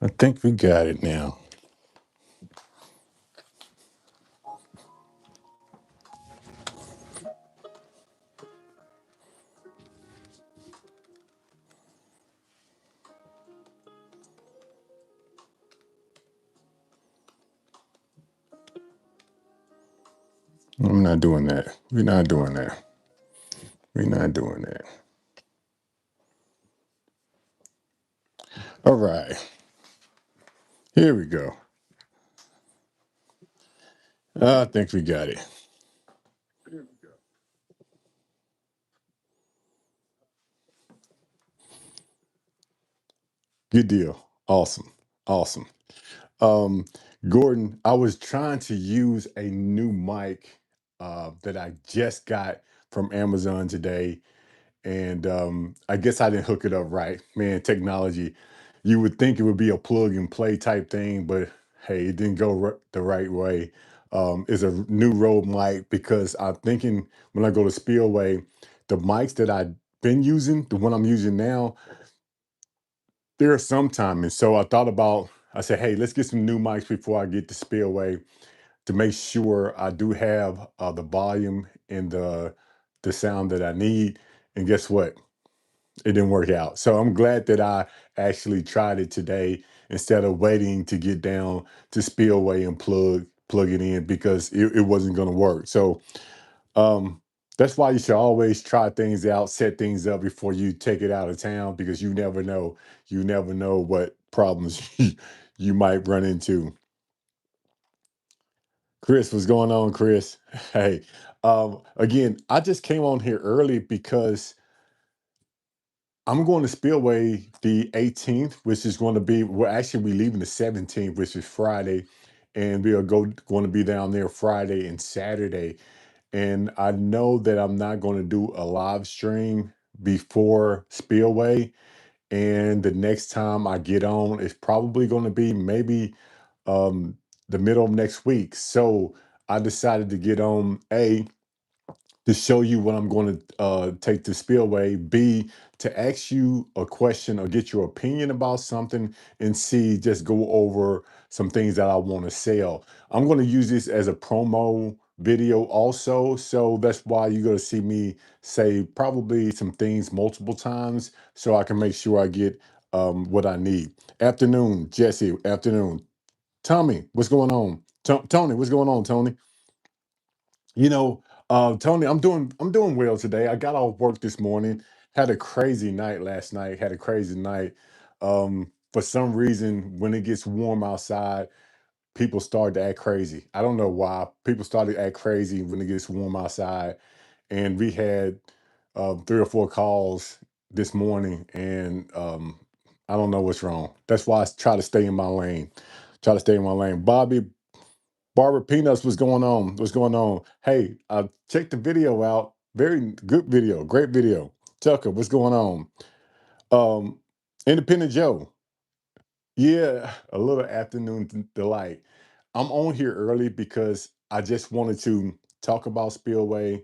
I think we got it now. I'm not doing that. We're not doing that. We're not doing that. All right. Here we go. I think we got it. Good deal. Awesome. Awesome. Um, Gordon, I was trying to use a new mic that I just got from Amazon today. And I guess I didn't hook it up right. Man, technology, you would think it would be a plug and play type thing, but hey, it didn't go the right way. It's a new Rode mic because I'm thinking when I go to Spillway, the mics that I've been using, the one I'm using now, there are some time. And so I thought about, I said, hey, let's get some new mics before I get to Spillway to make sure I do have the volume and the sound that I need. And guess what? It didn't work out. So I'm glad that I actually tried it today instead of waiting to get down to Spillway and plug it in because it wasn't going to work. So um, that's why you should always try things out, set things up before you take it out of town because you never know. You never know what problems you might run into. Chris, what's going on, Chris? Hey, again, I just came on here early because I'm going to Spillway the 18th, which is going to be, well, actually, we're leaving the 17th, which is Friday, and we are going to be down there Friday and Saturday. And I know that I'm not going to do a live stream before Spillway. And the next time I get on, it's probably going to be maybe um, the middle of next week. So I decided to get on to show you what I'm going to take to Spillway. B, to ask you a question or get your opinion about something. And C, just go over some things that I want to sell. I'm going to use this as a promo video also. So that's why you're going to see me say probably some things multiple times so I can make sure I get what I need. Afternoon, Jesse. Afternoon. Tommy, what's going on? Tony, what's going on, Tony? You know, Tony, I'm doing well today. I got off work this morning. Had a crazy night last night. Had a crazy night. For some reason, when it gets warm outside, people start to act crazy. I don't know why. People started to act crazy when it gets warm outside. And we had 3 or 4 calls this morning, and I don't know what's wrong. That's why I try to stay in my lane. Try to stay in my lane. Bobby, Barbara Peanuts, what's going on? What's going on? Hey, check the video out. Very good video. Great video. Tucker, what's going on? Um, Independent Joe. Yeah, a little afternoon delight. I'm on here early because I just wanted to talk about Spillway,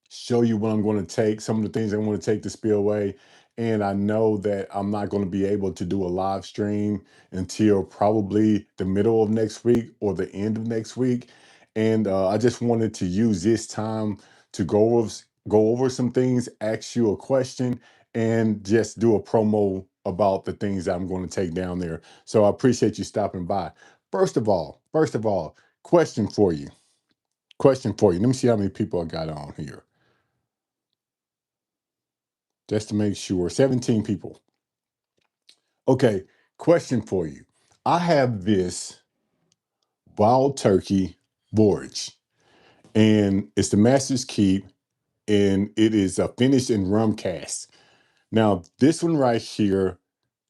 show you what I'm going to take, some of the things I'm going to take to Spillway. And I know that I'm not going to be able to do a live stream until probably the middle of next week or the end of next week. And I just wanted to use this time to go over some things, ask you a question, and just do a promo about the things that I'm going to take down there. So I appreciate you stopping by. First of all, question for you. Question for you. Let me see how many people I got on here just to make sure. 17 people. Okay, question for you. I have this wild turkey borage, and it's the Master's Keep, and it is a finished in rum cast. Now, this one right here,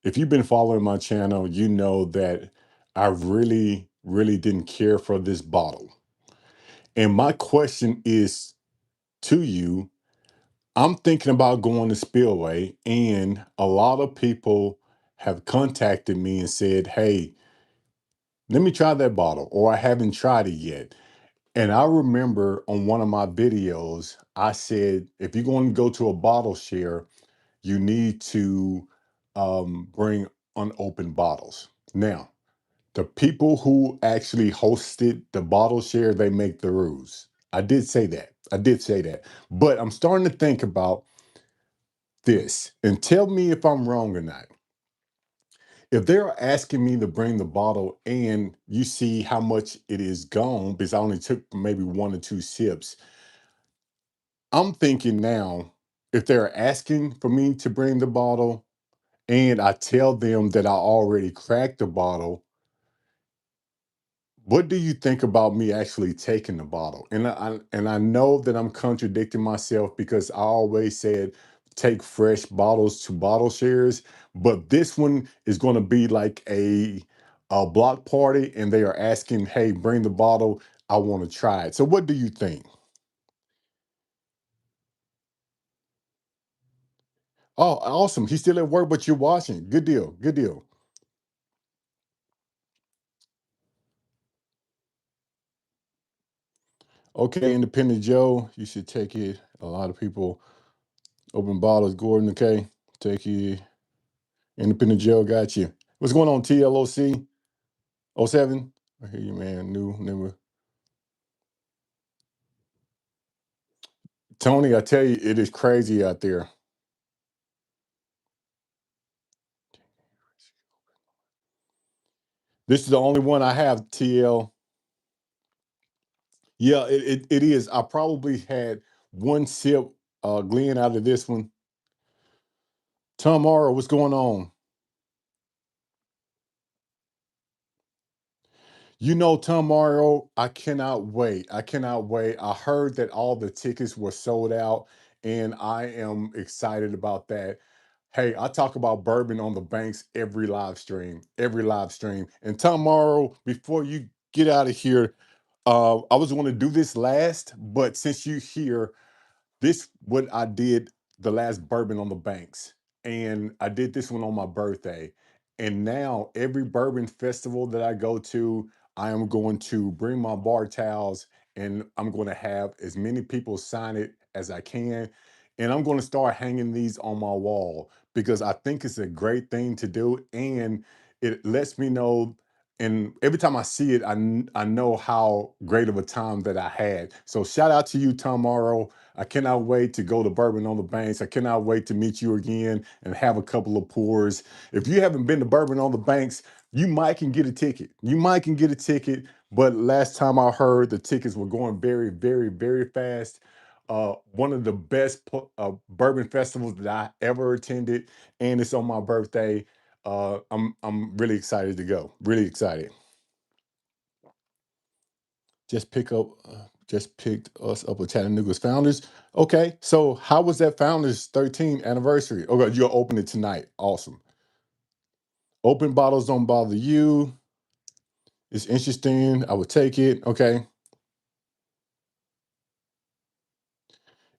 if you've been following my channel, you know that I really, really didn't care for this bottle. And my question is to you, I'm thinking about going to Spillway, and a lot of people have contacted me and said, hey, let me try that bottle, or I haven't tried it yet. And I remember on one of my videos, I said, if you're going to go to a bottle share, you need to bring unopened bottles. Now, the people who actually hosted the bottle share, they make the rules. I did say that. I did say that. But I'm starting to think about this and tell me if I'm wrong or not. If they're asking me to bring the bottle and you see how much it is gone because I only took maybe one or two sips, I'm thinking now, if they're asking for me to bring the bottle and I tell them that I already cracked the bottle, what do you think about me actually taking the bottle? And I know that I'm contradicting myself because I always said take fresh bottles to bottle shares, but this one is going to be like a block party, and they are asking, "Hey, bring the bottle. I want to try it." So, what do you think? Oh, awesome! He's still at work, but you're watching. Good deal. Good deal. Okay, Independent Joe, you should take it. A lot of people open bottles. Gordon, okay, take it. Independent Joe, got you. What's going on, TLOC? '07? I hear you, man. New, never. Tony, I tell you, it is crazy out there. This is the only one I have, TL. Yeah, it is. I probably had one sip, Glenn, out of this one. Tom Morrow, what's going on? You know, tomorrow, I cannot wait. I cannot wait. I heard that all the tickets were sold out, and I am excited about that. Hey, I talk about bourbon on the banks every live stream, every live stream. And tomorrow, before you get out of here, I was going to do this last, but since you here, this what I did the last bourbon on the banks, and I did this one on my birthday. And now every bourbon festival that I go to, I am going to bring my bar towels, and I'm going to have as many people sign it as I can. And I'm going to start hanging these on my wall because I think it's a great thing to do, and it lets me know. And every time I see it, I know how great of a time that I had. So shout out to you, Tom Morrow. I cannot wait to go to Bourbon on the Banks. I cannot wait to meet you again and have a couple of pours. If you haven't been to Bourbon on the Banks, you might can get a ticket. You might can get a ticket, but last time I heard the tickets were going very, very, very fast. One of the best bourbon festivals that I ever attended, and it's on my birthday. I'm really excited to go. Really excited. Just pick up just picked us up with Chattanooga's founders. Okay, so how was that founders 13th anniversary? Okay, you'll open it tonight. Awesome. Open bottles don't bother you. It's interesting. I would take it. Okay.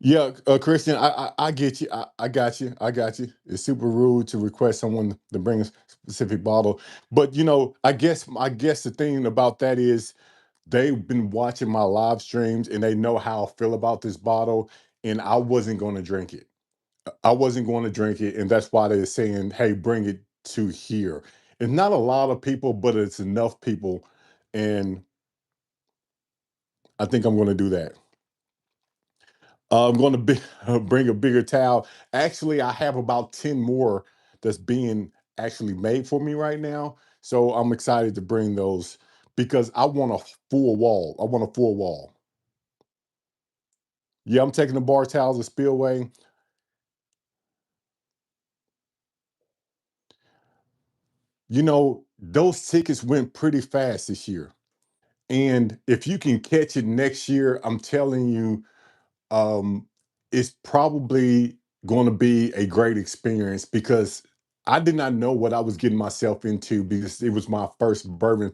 Yeah, Christian, I get you. I got you. I got you. It's super rude to request someone to bring a specific bottle, but I guess the thing about that is they've been watching my live streams and they know how I feel about this bottle, and I wasn't going to drink it. I wasn't going to drink it, and that's why they're saying, "Hey, bring it to here." It's not a lot of people, but it's enough people, and I think I'm going to do that. I'm going to bring a bigger towel. Actually, I have about 10 more that's being actually made for me right now, so I'm excited to bring those because I want a full wall. I want a full wall. Yeah, I'm taking the bar towels to Spillway. Those tickets went pretty fast this year. And if you can catch it next year, I'm telling you, um, it's probably going to be a great experience because I did not know what I was getting myself into because it was my first Bourbon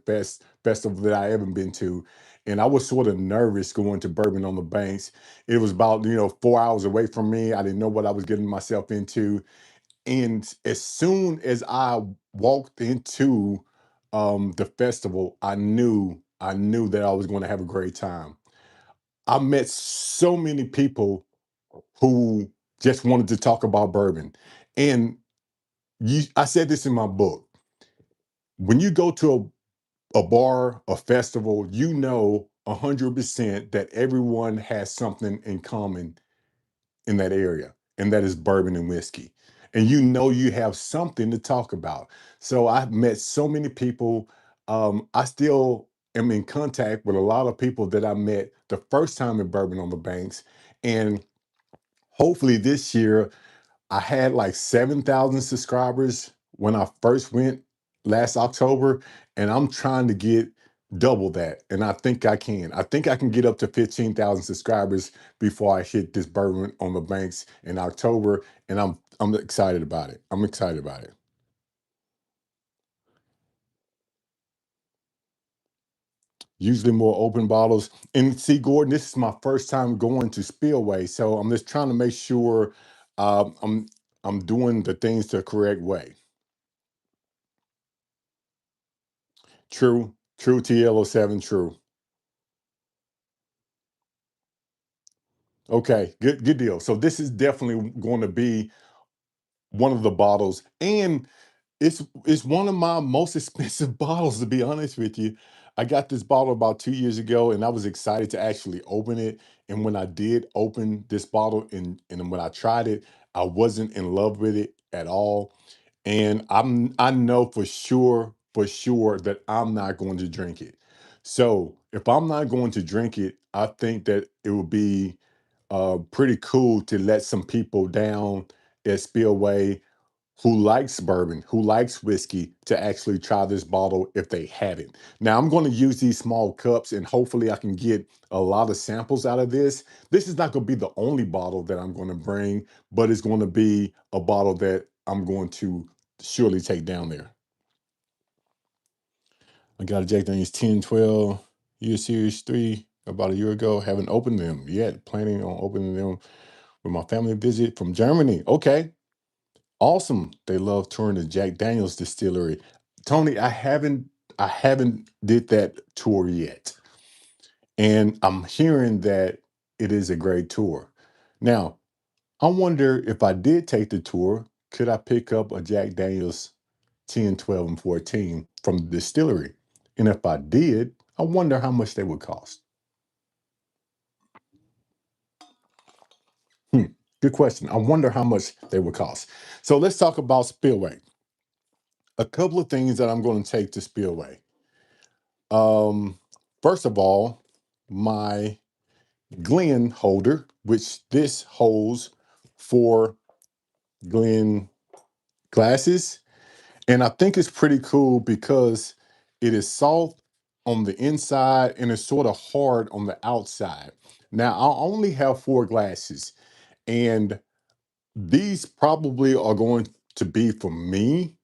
festival that I ever been to. And I was sort of nervous going to Bourbon on the Banks. It was about, 4 hours away from me. I didn't know what I was getting myself into. And as soon as I walked into the festival, I knew that I was going to have a great time. I met so many people who just wanted to talk about bourbon. And I said this in my book. when you go to a bar, a festival, you know 100% that everyone has something in common in that area, and that is bourbon and whiskey. And you know you have something to talk about. So I've met so many people. I still am in contact with a lot of people that I met the first time in Bourbon on the Banks. And hopefully this year I had like 7,000 subscribers when I first went last October, and I'm trying to get double that. And I think I can. I think I can get up to 15,000 subscribers before I hit this Bourbon on the Banks in October. And I'm excited about it. I'm excited about it. Usually more open bottles. And see, Gordon, this is my first time going to Spillway, so I'm just trying to make sure um, I'm I'm doing the things the correct way. True, true TL07, true. Okay, good deal. So this is definitely going to be one of the bottles, and it's one of my most expensive bottles, to be honest with you. I got this bottle about 2 years ago, and I was excited to actually open it. And when I did open this bottle, and when I tried it, I wasn't in love with it at all. And I know for sure that I'm not going to drink it. So if I'm not going to drink it, I think that it would be pretty cool to let some people down at Spillway who likes bourbon, who likes whiskey, to actually try this bottle if they haven't. Now, I'm going to use these small cups, and hopefully I can get a lot of samples out of this. This is not going to be the only bottle that I'm going to bring, but it's going to be a bottle that I'm going to surely take down there. I got a Jack Daniels 1012 Year Series 3 about a year ago. Haven't opened them yet. Planning on opening them with my family visit from Germany. Okay. Awesome. They love touring the Jack Daniels distillery. Tony, I haven't did that tour yet. And I'm hearing that it is a great tour. Now, I wonder if I did take the tour, could I pick up a Jack Daniels 10, 12, and 14 from the distillery? And if I did, I wonder how much they would cost. Hmm, good question. I wonder how much they would cost. So let's talk about Spillway. A couple of things that I'm going to take to Spillway. Um, First of all, my Glen holder, which this holds for Glen glasses. And I think it's pretty cool because it is soft on the inside and it's sort of hard on the outside. Now, I only have four glasses, and these probably are going to be for me.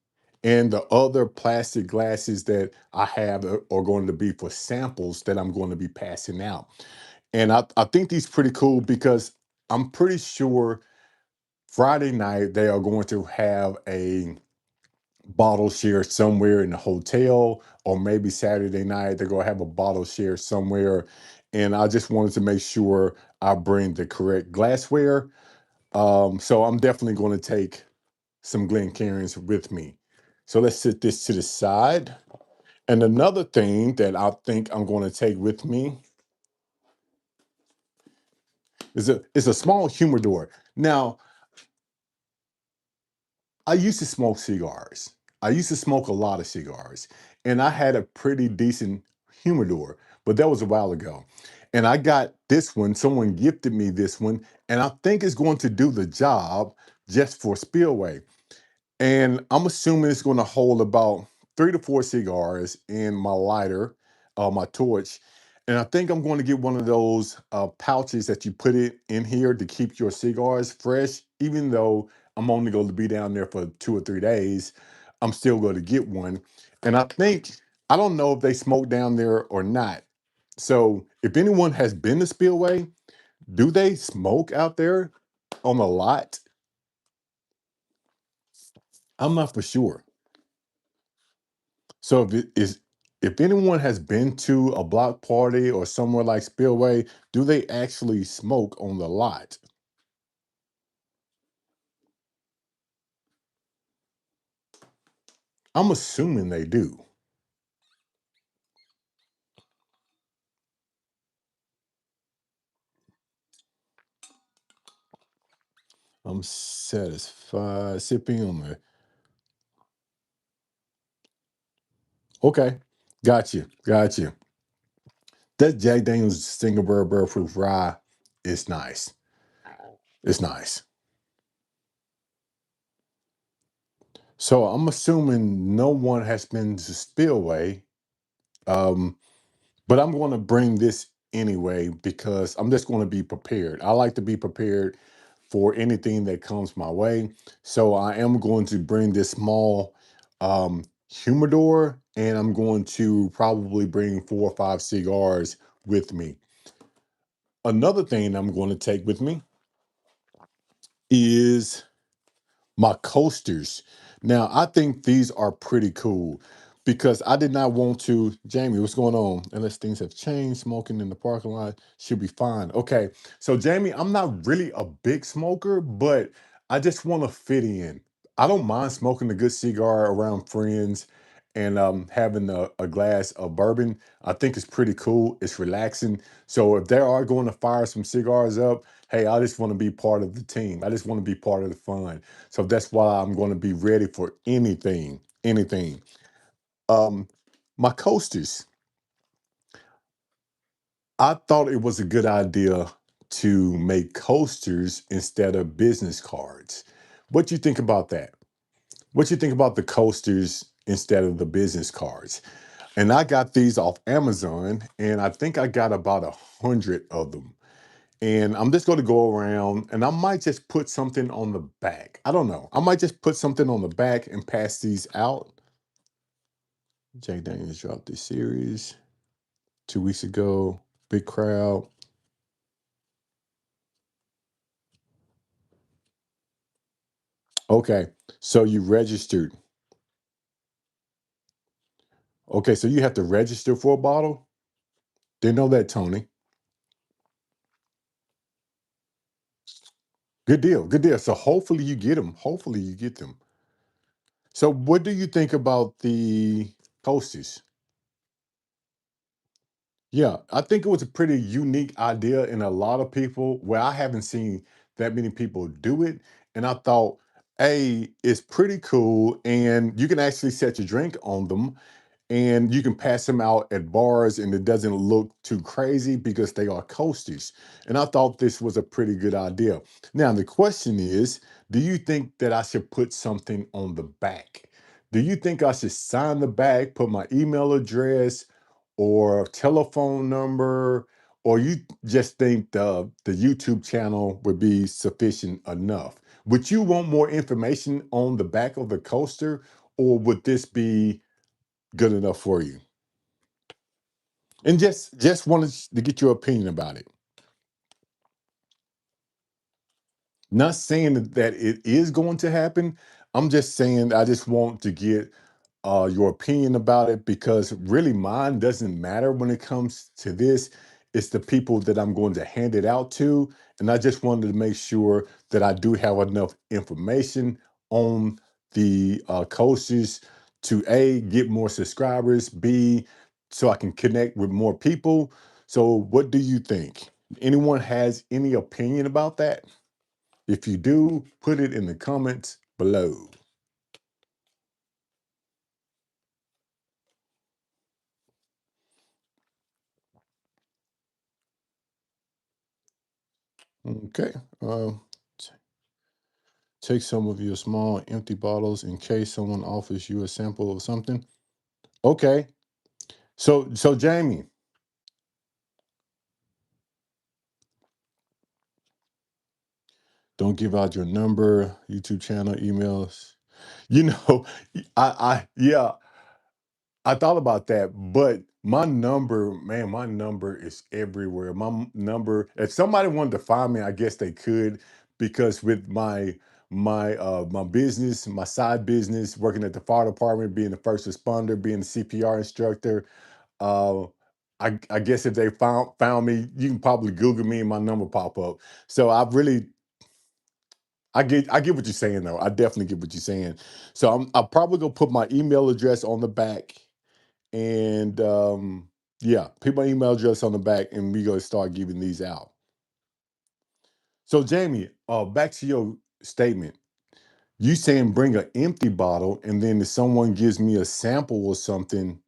And the other plastic glasses that I have are going to be for samples that I'm going to be passing out. And I think these pretty cool because I'm pretty sure Friday night they are going to have a bottle share somewhere in the hotel, or maybe Saturday night they're going to have a bottle share somewhere. And I just wanted to make sure I bring the correct glassware. So I'm definitely going to take some Glencairns with me. So let's set this to the side. And another thing that I think I'm going to take with me is a small humidor. Now, I used to smoke cigars. I used to smoke a lot of cigars, and I had a pretty decent humidor, but that was a while ago. And I got this one, someone gifted me this one, and I think it's going to do the job just for Spillway. And I'm assuming it's going to hold about 3 to 4 cigars in my lighter, my torch. And I think I'm going to get one of those pouches that you put it in here to keep your cigars fresh. Even though I'm only going to be down there for 2 or 3 days, I'm still going to get one. And I don't know if they smoke down there or not. So if anyone has been to Spillway, do they smoke out there on the lot? I'm not for sure. So if anyone has been to a block party or somewhere like Spillway, do they actually smoke on the lot? I'm assuming they do. I'm satisfied. Sipping on the. Okay. Got you. Got you. That Jack Daniels single barrel proof rye is nice. It's nice. So I'm assuming no one has been to Spillway. Um, but I'm going to bring this anyway because I'm just going to be prepared. I like to be prepared for anything that comes my way. So I am going to bring this small humidor, and I'm going to probably bring 4 or 5 cigars with me. Another thing I'm going to take with me is my coasters. Now, I think these are pretty cool because I did not want to. Jamie, what's going on? Unless things have changed, smoking in the parking lot should be fine. Okay, so Jamie, I'm not really a big smoker, but I just want to fit in. I don't mind smoking a good cigar around friends and having a glass of bourbon. I think it's pretty cool. It's relaxing. So if they are going to fire some cigars up, hey, I just want to be part of the team. I just want to be part of the fun. So that's why I'm going to be ready for anything, anything. Um, my coasters, I thought it was a good idea to make coasters instead of business cards. What you think about that? What you think about the coasters instead of the business cards? And I got these off Amazon, and I think I got about 100 of them. And I'm just going to go around and I might just put something on the back. I don't know. I might just put something on the back and pass these out. Jack Daniels dropped this series 2 weeks ago. Big crowd. Okay. So you registered. Okay. So you have to register for a bottle. Didn't know that, Tony. Good deal. Good deal. So hopefully you get them. Hopefully you get them. So what do you think about the posters? Yeah, I think it was a pretty unique idea in a lot of people where I haven't seen that many people do it. And I thought, hey, it's pretty cool. And you can actually set your drink on them and you can pass them out at bars and it doesn't look too crazy because they are coasters. And I thought this was a pretty good idea. Now, the question is, do you think that I should put something on the back? Do you think I should sign the back, put my email address or telephone number, or you just think the YouTube channel would be sufficient enough? Would you want more information on the back of the coaster, or would this be good enough for you? And just wanted to get your opinion about it. Not saying that it is going to happen. I'm just saying I just want to get your opinion about it because really mine doesn't matter when it comes to this. It's the people that I'm going to hand it out to. And I just wanted to make sure that I do have enough information on the coaches to A, get more subscribers, B, so I can connect with more people. So, what do you think? Anyone has any opinion about that? If you do, put it in the comments below. Okay. T- Take some of your small empty bottles in case someone offers you a sample of something. Okay. So Jamie, don't give out your number, YouTube channel, emails. You know, yeah, I thought about that, but my number, man, my number is everywhere. Number, if somebody wanted to find me, I guess they could, because with my business, my side business, working at the fire department, being the first responder, being a CPR instructor, uh, I guess if they found me, you can probably Google me and my number pop up. So I get what you're saying though. I definitely get what you're saying. So I'm probably gonna put my email address on the back and yeah, put my email address on the back, and we gonna start giving these out. So Jamie, back to your statement. You saying bring an empty bottle, and then if someone gives me a sample or something,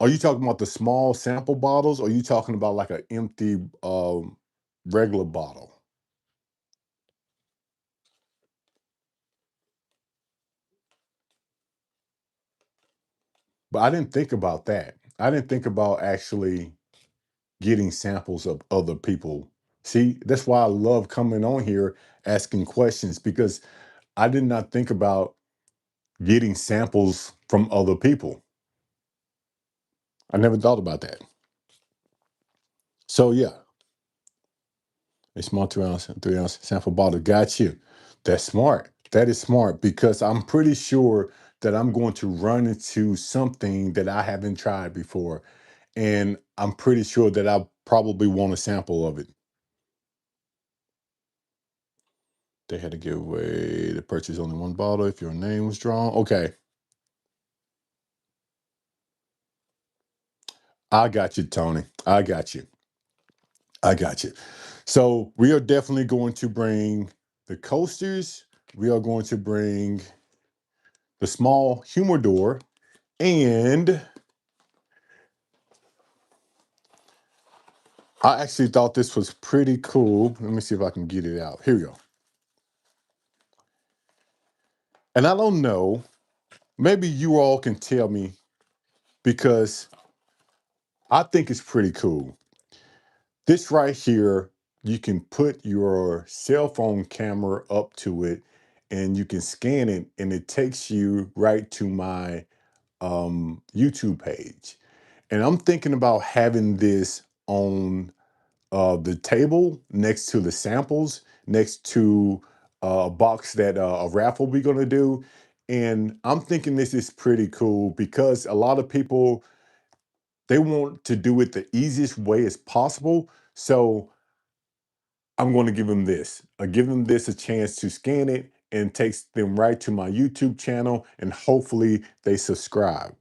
are you talking about the small sample bottles, or are you talking about like an empty regular bottle? But I didn't think about that. I didn't think about actually getting samples of other people. See, that's why I love coming on here asking questions, because I did not think about getting samples from other people. I never thought about that. So yeah, a small 2 ounce and 3 ounce sample bottle. Got you. That's smart. That is smart, because I'm pretty sure that I'm going to run into something that I haven't tried before. And I'm pretty sure that I probably want a sample of it. They had to give away to purchase only one bottle if your name was drawn. Okay. I got you, Tony. I got you. I got you. So we are definitely going to bring the coasters. We are going to bring the small humidor, and I actually thought this was pretty cool. Let me see if I can get it out. Here we go. And I don't know, maybe you all can tell me, because I think it's pretty cool. This right here, you can put your cell phone camera up to it and you can scan it, and it takes you right to my YouTube page. And I'm thinking about having this on the table next to the samples, next to a box that a raffle we're gonna do. And I'm thinking this is pretty cool, because a lot of people, they want to do it the easiest way as possible. So I'm going to give them this. I give them this a chance to scan it, and takes them right to my YouTube channel, and hopefully they subscribe.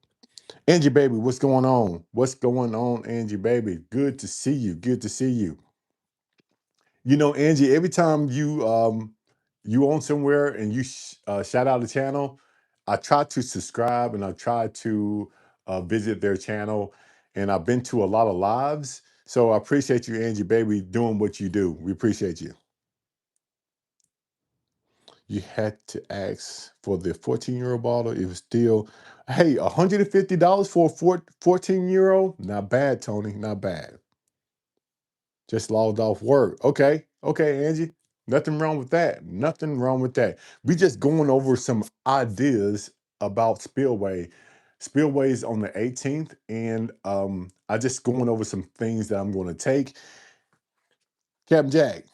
Angie baby, what's going on? What's going on, Angie baby? Good to see you. Good to see you. You know, Angie, every time you on somewhere and you shout out a channel, I try to subscribe, and I try to visit their channel. And I've been to a lot of lives, so I appreciate you, Angie baby, doing what you do. We appreciate you. You had to ask for the 14-euro bottle. It was still, hey, $150 for a 14-euro? Not bad, Tony. Not bad. Just logged off work. Okay. Okay, Angie. Nothing wrong with that. Nothing wrong with that. We just going over some ideas about Spillway. Spillway's on the 18th, and I just going over some things that I'm going to take. Captain Jack.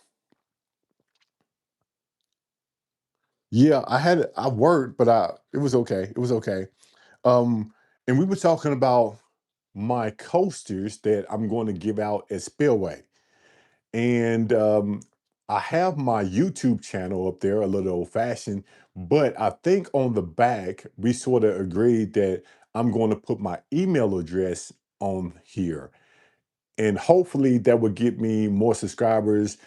Yeah, I worked, but it was okay. It was okay. Um, and we were talking about my coasters that I'm going to give out at Spillway. And I have my YouTube channel up there, a little old fashioned, but I think on the back, we sort of agreed that I'm going to put my email address on here. And hopefully that would get me more subscribers.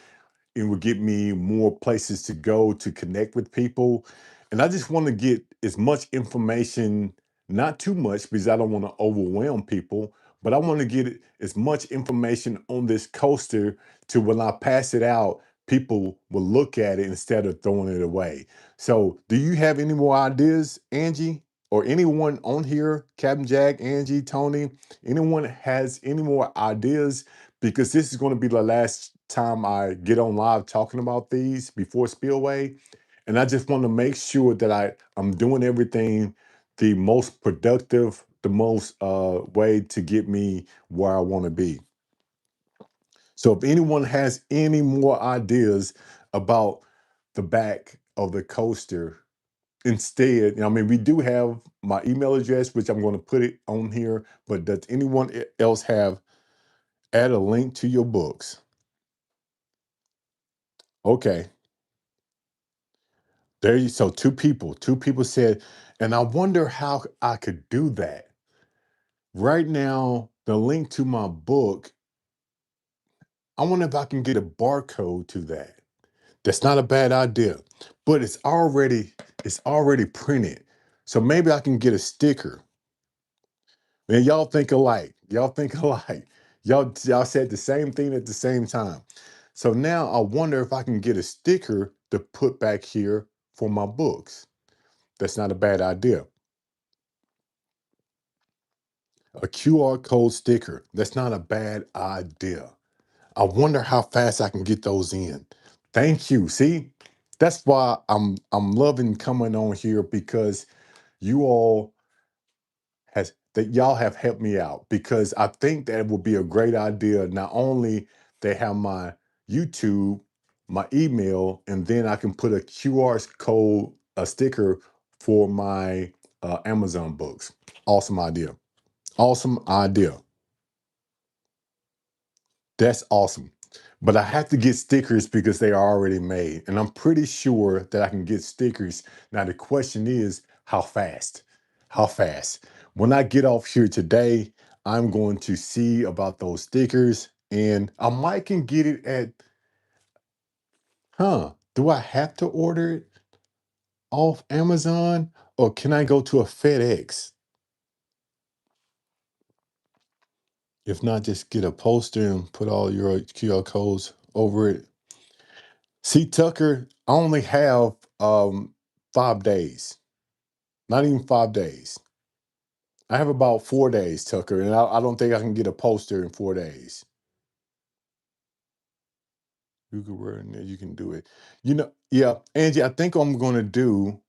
It would get me more places to go to connect with people. And I just want to get as much information, not too much because I don't want to overwhelm people, but I want to get as much information on this coaster to when I pass it out, people will look at it instead of throwing it away. So, do you have any more ideas, Angie, or anyone on here, Captain Jack, Angie, Tony? Anyone has any more ideas, because this is going to be the last time I get on live talking about these before Spillway. And I just want to make sure that I'm doing everything the most productive, the most way to get me where I want to be. So if anyone has any more ideas about the back of the coaster, instead, I mean, we do have my email address, which I'm going to put it on here, but does anyone else have add a link to your books? Okay. There you so two people said, and I wonder how I could do that. Right now, the link to my book, I wonder if I can get a barcode to that. That's not a bad idea, but it's already printed. So maybe I can get a sticker. Man, y'all think alike. Y'all think alike. Y'all said the same thing at the same time. So now I wonder if I can get a sticker to put back here for my books. That's not a bad idea. A QR code sticker. That's not a bad idea. I wonder how fast I can get those in. Thank you. See, that's why I'm loving coming on here because you all has that y'all have helped me out because I think that it would be a great idea. Not only they have my YouTube, my email, and then I can put a QR code, a sticker for my Amazon books. Awesome idea. Awesome idea. That's awesome. But I have to get stickers because they are already made. And I'm pretty sure that I can get stickers. Now, the question is, how fast? How fast? When I get off here today, I'm going to see about those stickers and I might can get it at, do I have to order it off Amazon or can I go to a FedEx? If not, just get a poster and put all your QR codes over it. See, Tucker, I only have 5 days, not even 5 days. I have about 4 days, Tucker, and I don't think I can get a poster in 4 days. You can wear it, you can do it. Yeah, Angie, I think I'm going to do,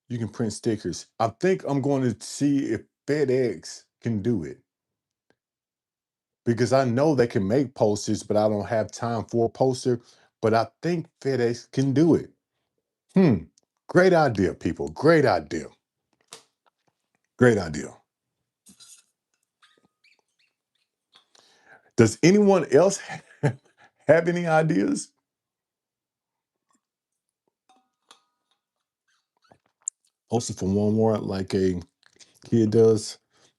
you can print stickers. I think I'm going to see if FedEx can do it because I know they can make posters, but I don't have time for a poster. But I think FedEx can do it. Hmm. Great idea, people. Great idea. Great idea. Does anyone else have any ideas? Also, for one more, like a kid does,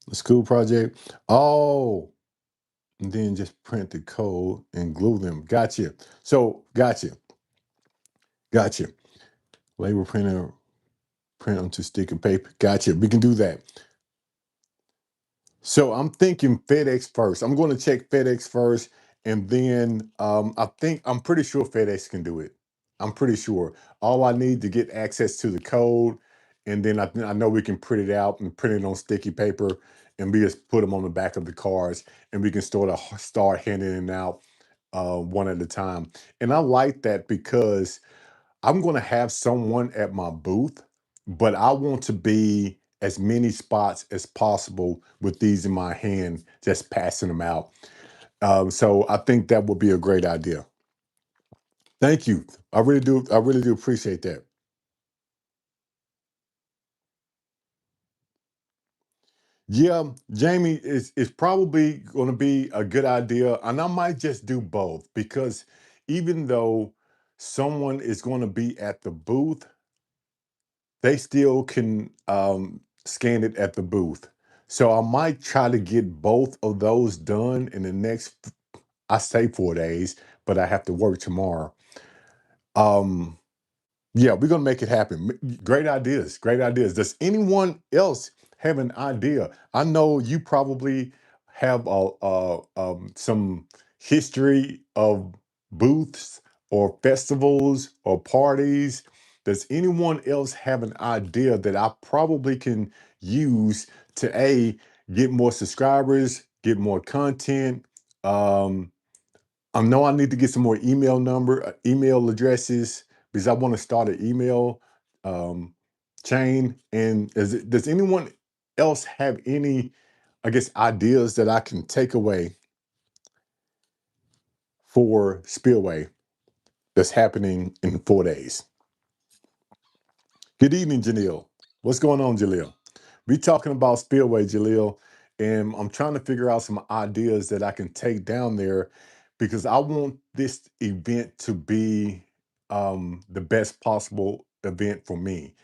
a school project. Oh, and then just print the code and glue them. Gotcha. So, gotcha. Gotcha. Label printer, print onto stick and paper. Gotcha. We can do that. So I'm thinking FedEx first. I'm going to check FedEx first, and then I'm pretty sure FedEx can do it. I'm pretty sure. All I need to get access to the code, and then I know we can print it out and print it on sticky paper, and we just put them on the back of the cars, and we can start handing it out one at a time. And I like that because I'm going to have someone at my booth, but I want to be as many spots as possible with these in my hand, just passing them out. So I think that would be a great idea. Thank you. I really do. I really do appreciate that. Yeah, Jamie is probably going to be a good idea, and I might just do both because even though someone is going to be at the booth, they still can scan it at the booth. So I might try to get both of those done in the next, I say 4 days, but I have to work tomorrow. Um, yeah, we're gonna make it happen. Great ideas, great ideas. Does anyone else have an idea? I know you probably have some history of booths or festivals or parties. Does anyone else have an idea that I probably can use to get more subscribers, get more content? Um, I know I need to get some more email addresses because I want to start an email um, chain. And does anyone else have any, I guess, ideas that I can take away for Spillway that's happening in 4 days? Good evening, Jaleel. What's going on, Jaleel? We talking about Spillway, Jaleel, and I'm trying to figure out some ideas that I can take down there because I want this event to be the best possible event for me.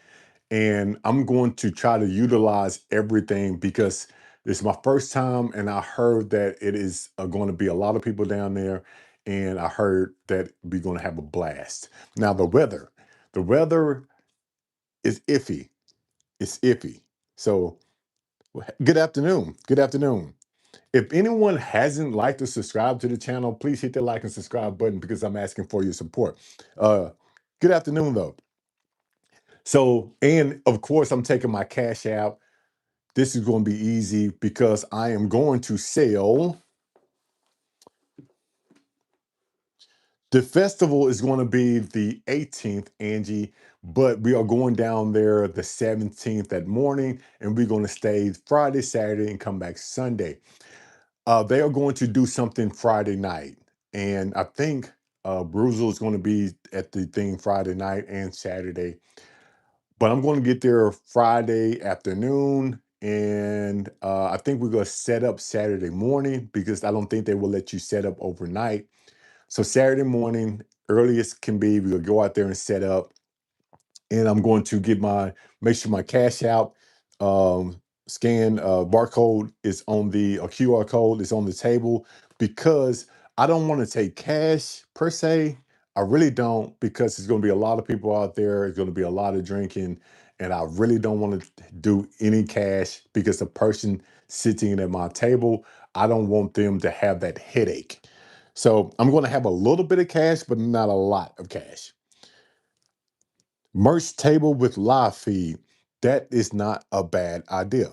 And I'm going to try to utilize everything because it's my first time, and I heard that it is going to be a lot of people down there, and I heard that we're going to have a blast. Now, the weather is iffy. It's iffy. So, good afternoon. Good afternoon. If anyone hasn't liked or subscribed to the channel, please hit the like and subscribe button because I'm asking for your support. Uh, good afternoon, though. So, and of course, I'm taking my cash out. This is going to be easy because I am going to sell. The festival is going to be the 18th, Angie, but we are going down there the 17th that morning, and we're going to stay Friday, Saturday, and come back Sunday. They are going to do something Friday night, and I think Bruzel is going to be at the thing Friday night and Saturday. But I'm going to get there Friday afternoon, and I think we're going to set up Saturday morning because I don't think they will let you set up overnight. So Saturday morning, earliest can be, we'll go out there and set up, and I'm going to make sure my cash out scan barcode is on the QR code is on the table because I don't want to take cash per se. I really don't because there's going to be a lot of people out there. There's going to be a lot of drinking, and I really don't want to do any cash because the person sitting at my table, I don't want them to have that headache. So I'm going to have a little bit of cash, but not a lot of cash. Merch table with live feed. That is not a bad idea.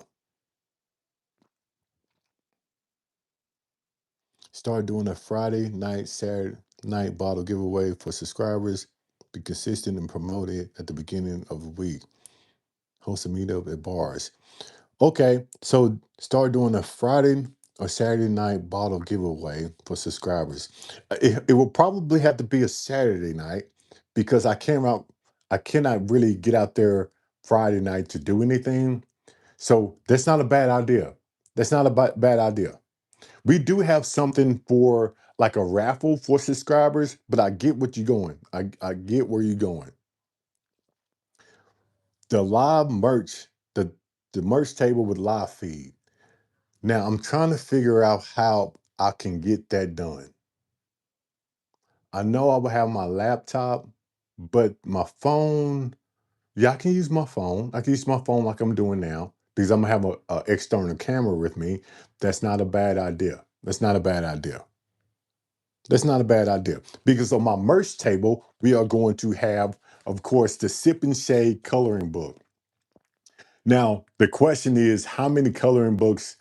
Start doing a Friday night, Saturday night bottle giveaway for subscribers. Be consistent and promote it at the beginning of the week. Host a meetup at bars. Okay, so start doing a Friday or Saturday night bottle giveaway for subscribers. It will probably have to be a Saturday night because I cannot really get out there Friday night to do anything. So that's not a bad idea. That's not a bad idea. We do have something for like a raffle for subscribers, but I get what you're going. I get where you're going. The live merch, the merch table with live feed. Now I'm trying to figure out how I can get that done. I know I will have my laptop, but my phone, yeah, I can use my phone. I can use my phone like I'm doing now because I'm gonna have a external camera with me. That's not a bad idea. That's not a bad idea. That's not a bad idea because on my merch table, we are going to have, of course, the Sip and Shade coloring book. Now, the question is, how many coloring books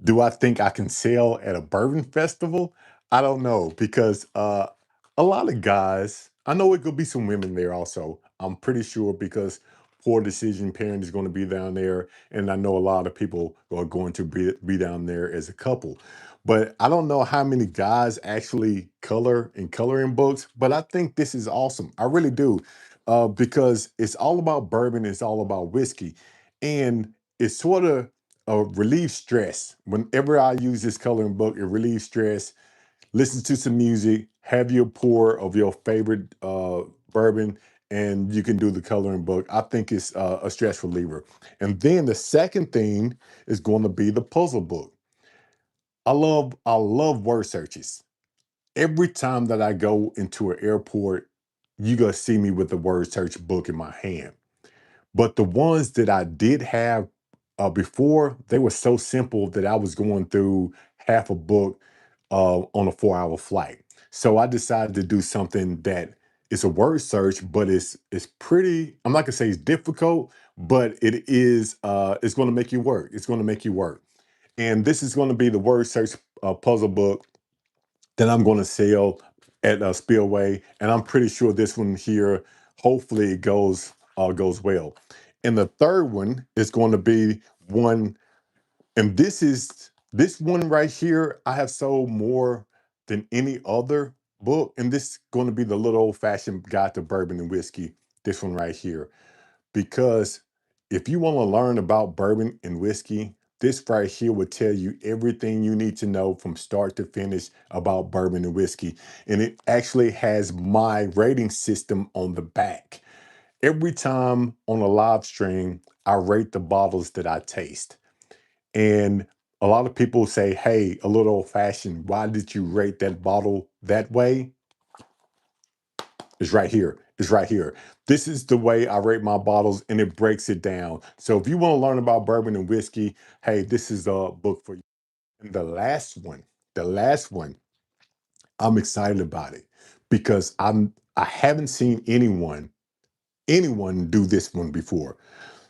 do I think I can sell at a bourbon festival? I don't know because a lot of guys, I know it could be some women there also. I'm pretty sure because Poor Decision Parent is going to be down there, and I know a lot of people are going to be down there as a couple. But I don't know how many guys actually color in coloring books, but I think this is awesome. I really do. Because it's all about bourbon, it's all about whiskey. And it's sort of relieve stress. Whenever I use this coloring book, it relieves stress. Listen to some music, have your pour of your favorite bourbon, and you can do the coloring book. I think it's a stress reliever. And then the second thing is going to be the puzzle book. I love word searches. Every time that I go into an airport, you're gonna see me with the word search book in my hand. But the ones that I did have before, they were so simple that I was going through half a book on a 4 hour flight. So I decided to do something that is a word search, but it's pretty. I'm not gonna say it's difficult, but it's going to make you work. It's going to make you work. And this is going to be the word search puzzle book that I'm going to sell at Spillway, and I'm pretty sure this one here, hopefully, it goes well. And the third one is going to be one, and this one right here. I have sold more than any other book, and this is going to be the Little Old Fashioned Guide to Bourbon and Whiskey. This one right here, because if you want to learn about bourbon and whiskey, this right here will tell you everything you need to know from start to finish about bourbon and whiskey. And it actually has my rating system on the back. Every time on a live stream, I rate the bottles that I taste. And a lot of people say, hey, a little old fashioned, why did you rate that bottle that way is right here. It's right here. This is the way I rate my bottles, and it breaks it down. So if you want to learn about bourbon and whiskey, hey, this is a book for you. And the last one, I'm excited about it because I haven't seen anyone do this one before.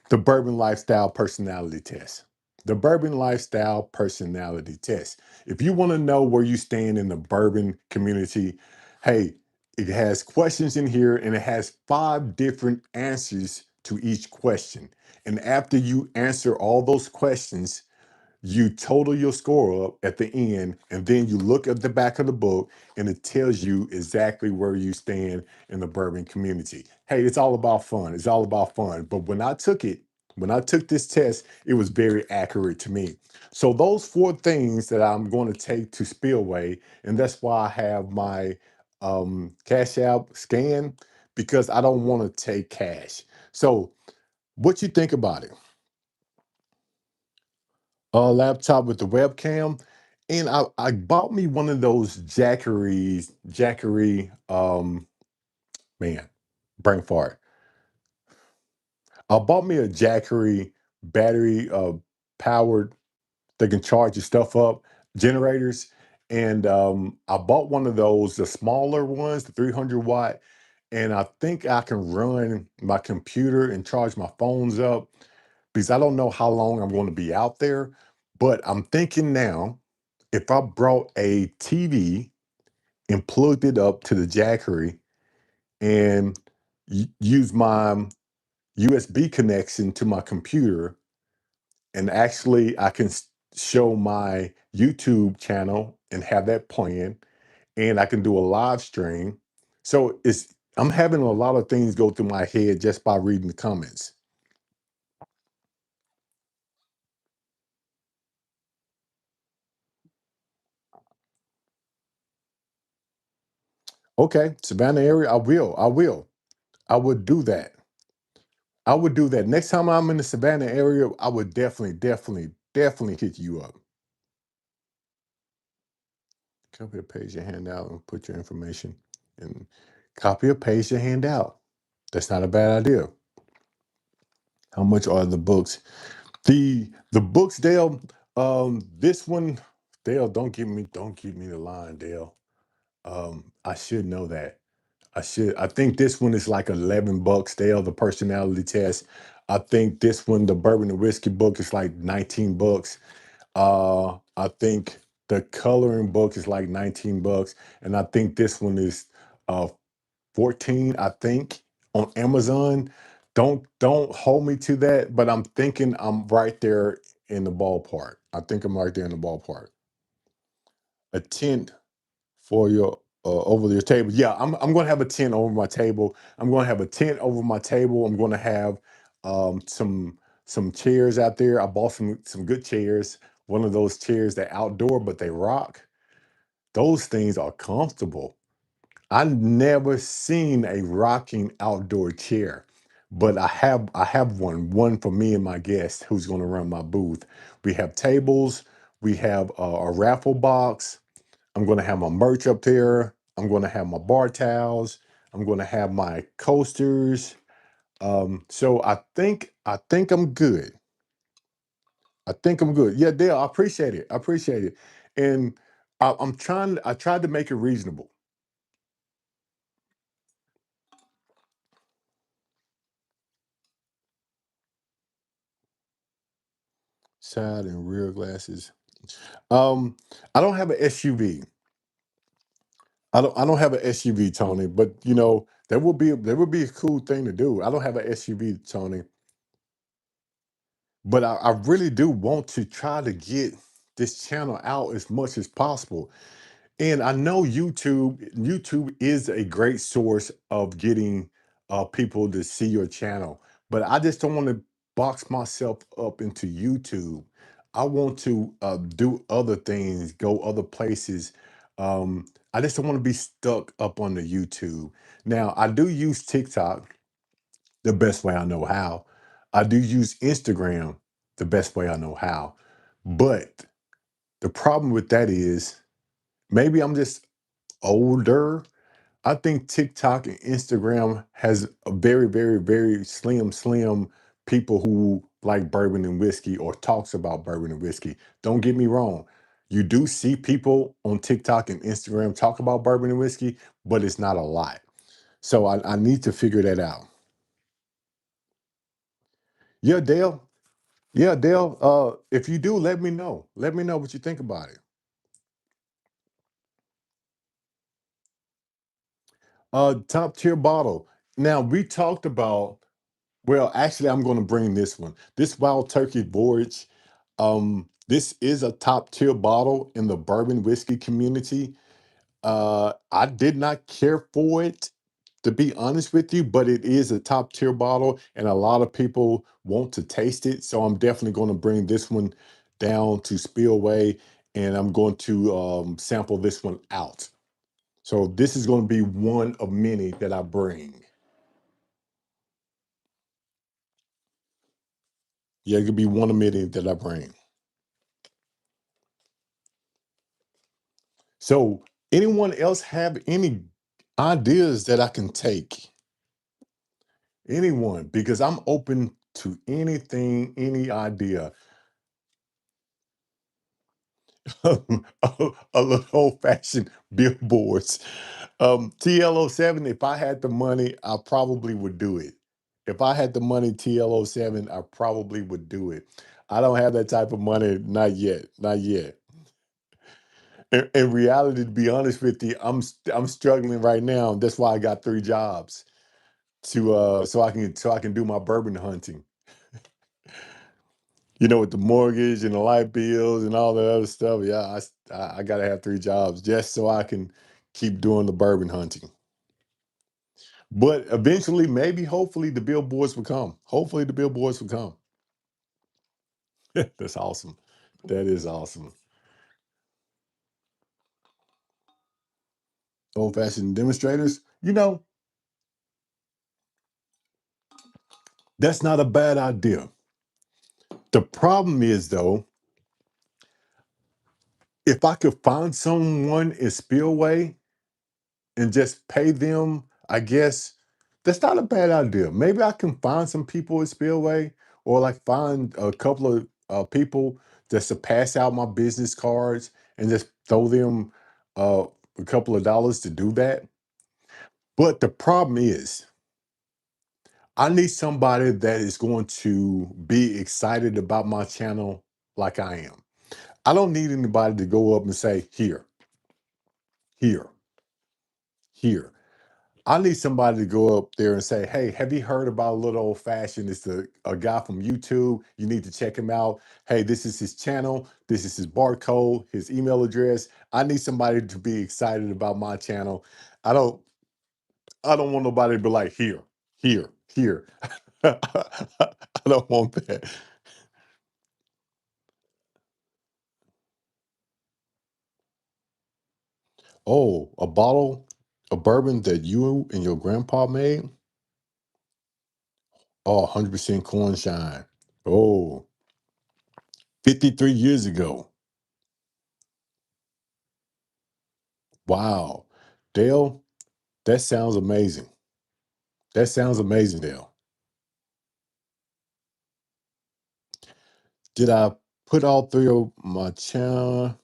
The Bourbon Lifestyle Personality Test. The Bourbon Lifestyle Personality Test. If you want to know where you stand in the bourbon community, hey, it has questions in here and it has 5 different answers to each question. And after you answer all those questions, you total your score up at the end, and then you look at the back of the book and it tells you exactly where you stand in the bourbon community. Hey, it's all about fun. It's all about fun. But when I took this test, it was very accurate to me. So those 4 things that I'm going to take to Spillway, and that's why I have my cash out scan, because I don't want to take cash. So what you think about it? Laptop with the webcam, and I bought me one of those Jackery, man, brain fart. I bought me a Jackery battery powered, they can charge your stuff up, generators. And I bought one of those, the smaller ones, the 300 watt, and I think I can run my computer and charge my phones up because I don't know how long I'm going to be out there. But I'm thinking now, if I brought a TV and plugged it up to the Jackery and use my USB connection to my computer, and actually I can show my YouTube channel and have that playing, and I can do a live stream. So I'm having a lot of things go through my head just by reading the comments. Okay, Savannah area, I would do that. I would do that. Next time I'm in the Savannah area, I would definitely hit you up. Copy or paste your handout and put your information and copy or paste your handout. That's not a bad idea. How much are the books? The books, Dale. This one, Dale. Don't give me the line, Dale. I should know that. I should. I think this one is like $11, Dale. The personality test. I think this one, the bourbon and whiskey book, is like $19. I think the coloring book is like $19, and I think this one is uh 14, I think, on Amazon. Don't hold me to that, but I'm thinking I'm right there in the ballpark. I think I'm right there in the ballpark. A tent for your over your table. Yeah, I'm going to have a tent over my table. I'm going to have a tent over my table. I'm going to have some chairs out there. I bought some good chairs. One of those chairs that outdoor, but they rock. Those things are comfortable. I never seen a rocking outdoor chair, but I have one for me and my guest who's going to run my booth. We have tables, we have a raffle box. I'm going to have my merch up there. I'm going to have my bar towels. I'm going to have my coasters. So I think I'm good. I think I'm good. Yeah, Dale, I appreciate it. I appreciate it. And I tried to make it reasonable. Side and rear glasses. I don't have an SUV. I don't have an SUV, Tony, but there would be a cool thing to do. I don't have an SUV, Tony, but I really do want to try to get this channel out as much as possible. And I know YouTube is a great source of getting people to see your channel, but I just don't want to box myself up into YouTube. I want to do other things, go other places. I just don't want to be stuck up on the YouTube. Now, I do use TikTok the best way I know how. I do use Instagram the best way I know how. But the problem with that is maybe I'm just older, I think TikTok and Instagram has a very, very, very slim people who like bourbon and whiskey or talks about bourbon and whiskey. Don't get me wrong. You do see people on TikTok and Instagram talk about bourbon and whiskey, but it's not a lot. So I need to figure that out. Yeah, Dale. Yeah, Dale. If you do, let me know. Let me know what you think about it. Top tier bottle. Now we talked about. Well, actually, I'm going to bring this one. This Wild Turkey Voyage. This is a top tier bottle in the bourbon whiskey community. I did not care for it, to be honest with you, but it is a top tier bottle, and a lot of people want to taste it. So I'm definitely going to bring this one down to Spillway, and I'm going to sample this one out. So this is going to be one of many that I bring. Yeah, it could be one of many that I bring. So anyone else have any ideas that I can take? Anyone, because I'm open to anything, any idea. A little old fashioned billboards. TLO7, if I had the money, I probably would do it. If I had the money, TLO7, I probably would do it. I don't have that type of money, not yet, not yet. In reality, to be honest with you, I'm struggling right now. That's why I got 3 jobs to so I can do my bourbon hunting. With the mortgage and the light bills and all that other stuff. Yeah, I got to have 3 jobs just so I can keep doing the bourbon hunting. But eventually, maybe, hopefully, the billboards will come. Hopefully, the billboards will come. That's awesome. That is awesome. Old fashioned demonstrators. That's not a bad idea. The problem is, though, if I could find someone in Spillway and just pay them, I guess that's not a bad idea. Maybe I can find some people at Spillway, or like find a couple of people just to pass out my business cards and just throw them uh, a couple of dollars to do that. But the problem is, I need somebody that is going to be excited about my channel like I am. I don't need anybody to go up and say, here, here, here. I need somebody to go up there and say, "Hey, have you heard about Little Old Fashioned? It's a guy from YouTube. You need to check him out. Hey, this is his channel. This is his barcode, his email address." I need somebody to be excited about my channel. I don't. I don't want nobody to be like, "Here, here, here." I don't want that. Oh, a bottle of bourbon that you and your grandpa made. Oh, 100% corn shine. Oh, 53 years ago. Wow. Dale, that sounds amazing. That sounds amazing, Dale. Did I put all three of my channel?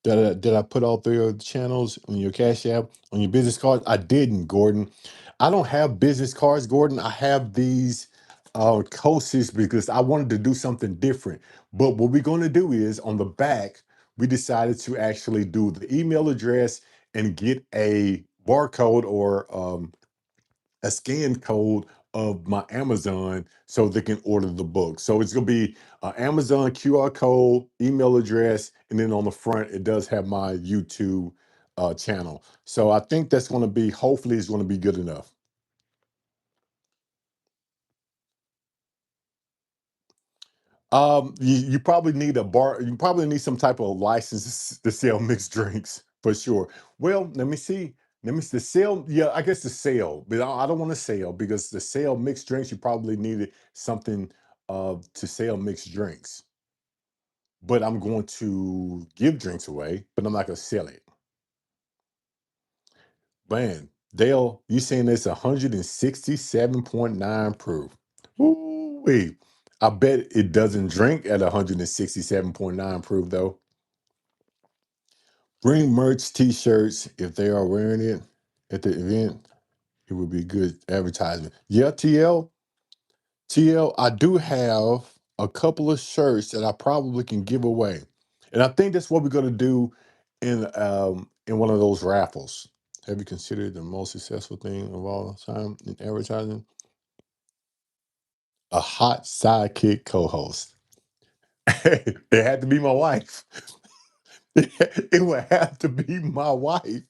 Did I put all three of the channels on your Cash App, on your business card? I didn't, Gordon. I don't have business cards, Gordon. I have these coasters because I wanted to do something different. But what we're going to do is, on the back, we decided to actually do the email address and get a barcode, or a scan code of my Amazon so they can order the book. So it's going to be Amazon QR code, email address, and then on the front, it does have my YouTube channel. So I think that's going to be, hopefully, it's going to be good enough. You probably need a bar. You probably need some type of license to sell mixed drinks for sure. Well, let me see. Let me see. The sale, yeah, I guess the sale, but I don't want to sell, because the sale mixed drinks, you probably needed something to sell mixed drinks. But I'm going to give drinks away, but I'm not going to sell it. Man, Dale, you saying it's 167.9 proof. Ooh-wee. I bet it doesn't drink at 167.9 proof, though. Bring merch, t-shirts, if they are wearing it at the event. It would be good advertisement. Yeah, TL, I do have a couple of shirts that I probably can give away. And I think that's what we're gonna do in one of those raffles. Have you considered the most successful thing of all time in advertising? A hot sidekick co-host. It had to be my wife. It would have to be my wife.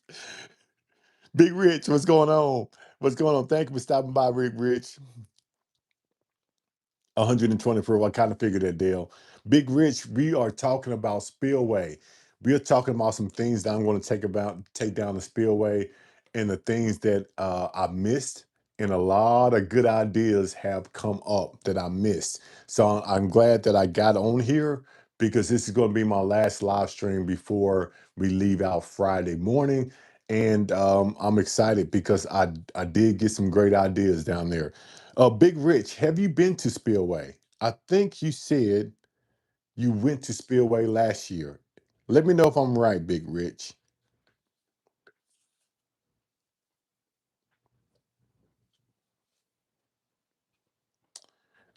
Big Rich, what's going on? What's going on? Thank you for stopping by, Rick Rich. 120 proof. I kind of figured that deal. Big Rich, we are talking about Spillway. We are talking about some things that I'm going to take down the Spillway and the things that I missed. And a lot of good ideas have come up that I missed. So I'm glad that I got on here because this is going to be my last live stream before we leave out Friday morning. And I'm excited because I did get some great ideas down there. Big Rich, have you been to Spillway? I think you said you went to Spillway last year. Let me know if I'm right, Big Rich.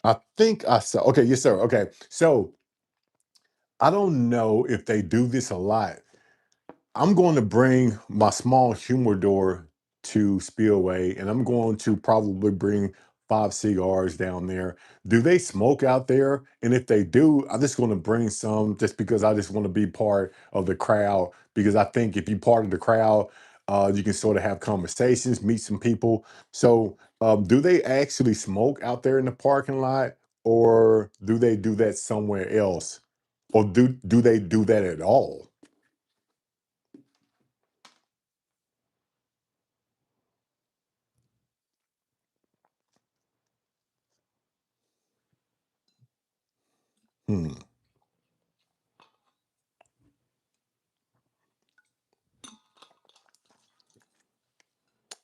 I think I saw. Okay, yes, sir. Okay, so I don't know if they do this a lot. I'm going to bring my small humidor to Spillway, and I'm going to probably bring 5 cigars down there. Do they smoke out there? And if they do, I'm just going to bring some just because I just want to be part of the crowd. Because I think if you're part of the crowd, you can sort of have conversations, meet some people. So, do they actually smoke out there in the parking lot, or do they do that somewhere else, or do they do that at all? Hmm.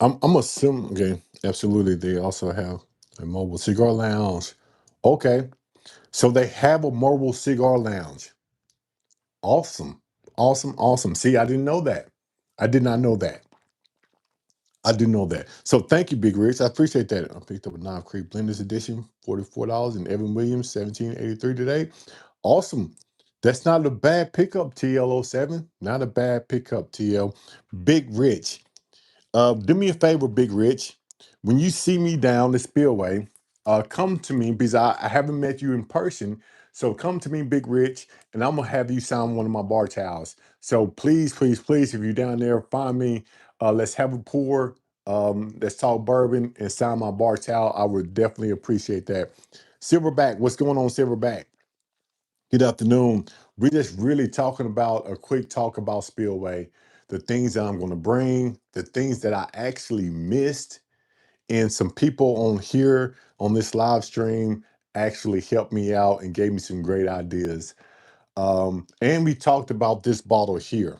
I'm assuming, okay, absolutely. They also have a mobile cigar lounge. Okay, so they have a mobile cigar lounge. Awesome, awesome, awesome. See, I didn't know that. I did not know that. I didn't know that. So thank you, Big Rich. I appreciate that. I picked up a Knob Creek Blenders Edition, $44, and Evan Williams, 1783 today. Awesome. That's not a bad pickup, TL07. Not a bad pickup, TL. Big Rich. Do me a favor, Big Rich. When you see me down the spillway, come to me because I haven't met you in person. So come to me, Big Rich, and I'm gonna have you sign one of my bar towels. So please, please, please, if you're down there, find me. Let's have a pour. Let's talk bourbon and sign my bar towel. I would definitely appreciate that. Silverback, what's going on, Silverback? Good afternoon. We're just really talking about a quick talk about Spillway, the things that I'm going to bring, the things that I actually missed, and some people on here on this live stream actually helped me out and gave me some great ideas. And we talked about this bottle here,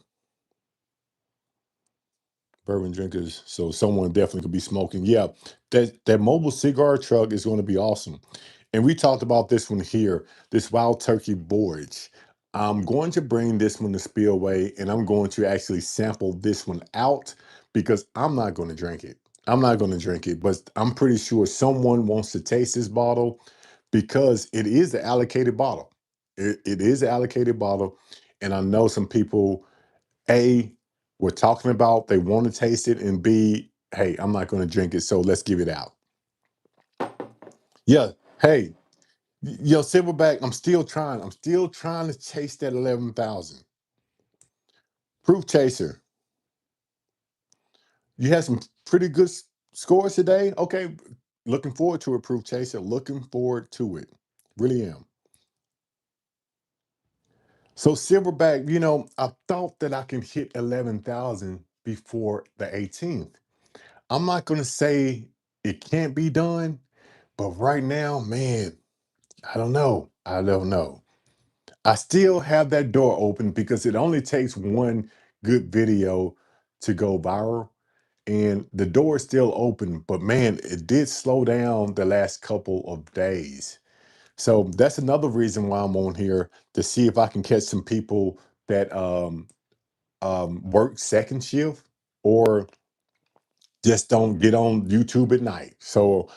bourbon drinkers. So someone definitely could be smoking. Yeah, that mobile cigar truck is going to be awesome. And we talked about this one here, this Wild Turkey Borage. I'm going to bring this one to Spillway and I'm going to actually sample this one out because I'm not going to drink it. I'm not going to drink it, but I'm pretty sure someone wants to taste this bottle because it is the allocated bottle. It is an allocated bottle. And I know some people, A, we're talking about they want to taste it, and B, hey, I'm not going to drink it, so let's give it out. Yeah, hey, yo, Silverback, I'm still trying. I'm still trying to chase that 11,000. Proof Chaser, you had some pretty good scores today. Okay, looking forward to it, Proof Chaser. Looking forward to it. Really am. So, Silverback, I thought that I can hit 11,000 before the 18th. I'm not going to say it can't be done, but right now, man, I don't know. I don't know. I still have that door open because it only takes one good video to go viral. and the door is still open, but man, it did slow down the last couple of days. So that's another reason why I'm on here, to see if I can catch some people that work second shift, or just don't get on YouTube at night. So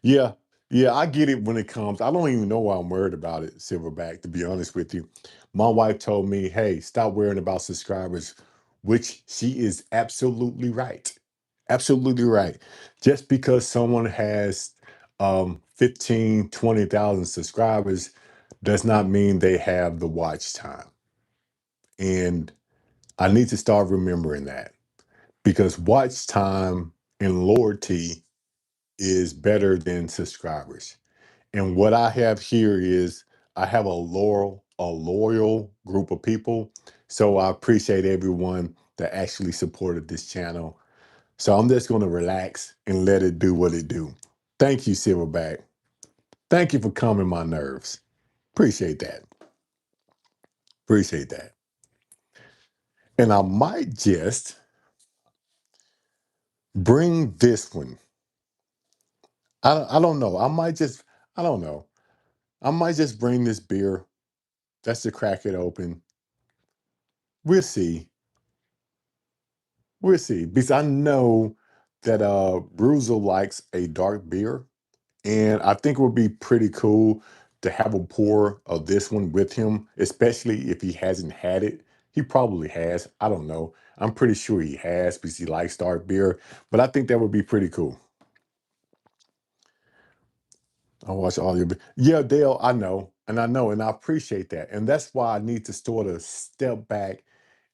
yeah, yeah, I get it when it comes. I don't even know why I'm worried about it, Silverback, to be honest with you. My wife told me, hey, stop worrying about subscribers, which she is absolutely right. Absolutely right. Just because someone has 15, 20,000 subscribers does not mean they have the watch time. And I need to start remembering that, because watch time and loyalty is better than subscribers. And what I have here is, I have a loyal group of people. So I appreciate everyone that actually supported this channel. So I'm just going to relax and let it do what it do. Thank you, Silverback. Thank you for calming my nerves. Appreciate that. Appreciate that. And I might just bring this one. I don't know. I don't know. I might just bring this beer. That's to crack it open. We'll see. We'll see. Because I know that Bruiser likes a dark beer. And I think it would be pretty cool to have a pour of this one with him, especially if he hasn't had it. He probably has. I don't know. I'm pretty sure he has, because he likes dark beer. But I think that would be pretty cool. I watch all your. Yeah, Dale, I know. And I know. And I appreciate that. And that's why I need to sort of step back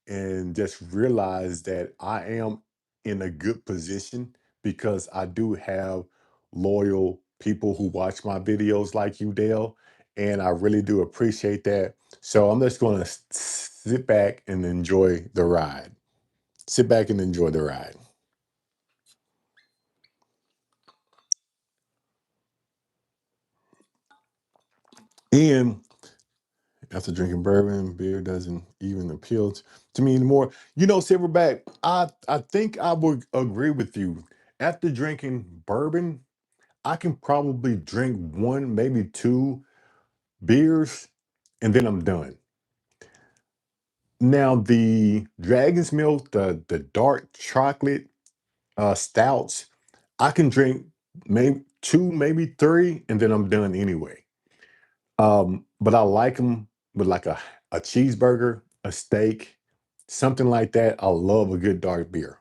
and just realize that I am in a good position, because I do have loyal people who watch my videos like you, Dale. And I really do appreciate that. So I'm just going to sit back and enjoy the ride. Sit back and enjoy the ride. And after drinking bourbon, beer doesn't even appeal to me anymore. You know, Silverback, I think I would agree with you. After drinking bourbon, I can probably drink one, maybe two beers, and then I'm done. Now, the Dragon's Milk, the dark chocolate stouts, I can drink maybe two, maybe three, and then I'm done anyway. But I like them with like a cheeseburger, a steak, something like that. I love a good dark beer.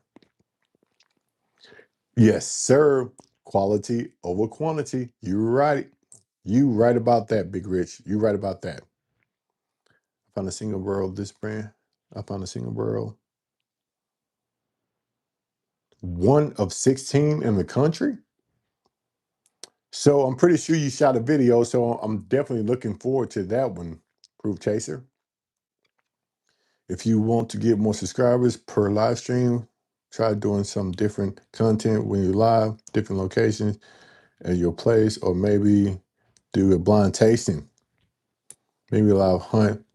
Yes, sir. Quality over quantity. You're right. You right about that, Big Rich. You right about that. I found a single barrel of this brand. I found a single barrel. One of 16 in the country. So I'm pretty sure you shot a video. So I'm definitely looking forward to that one, Proof Chaser. If you want to get more subscribers per live stream, try doing some different content when you're live, different locations at your place, or maybe do a blind tasting, maybe a live hunt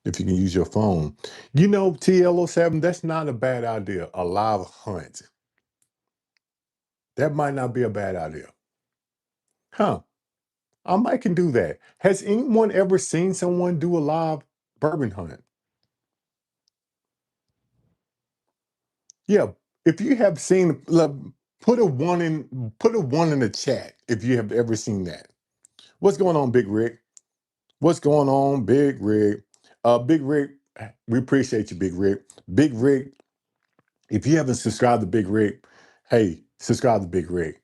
if you can use your phone. You know, TL07, that's not a bad idea. A live hunt. That might not be a bad idea. Huh. I might can do that. Has anyone ever seen someone do a live bourbon hunt? Yeah. If you have seen, put a one in the chat if you have ever seen that. What's going on, Big Rick? What's going on, Big Rick? Big Rick, we appreciate you, Big Rick. Big Rick, if you haven't subscribed to Big Rick, hey, subscribe to Big Rick.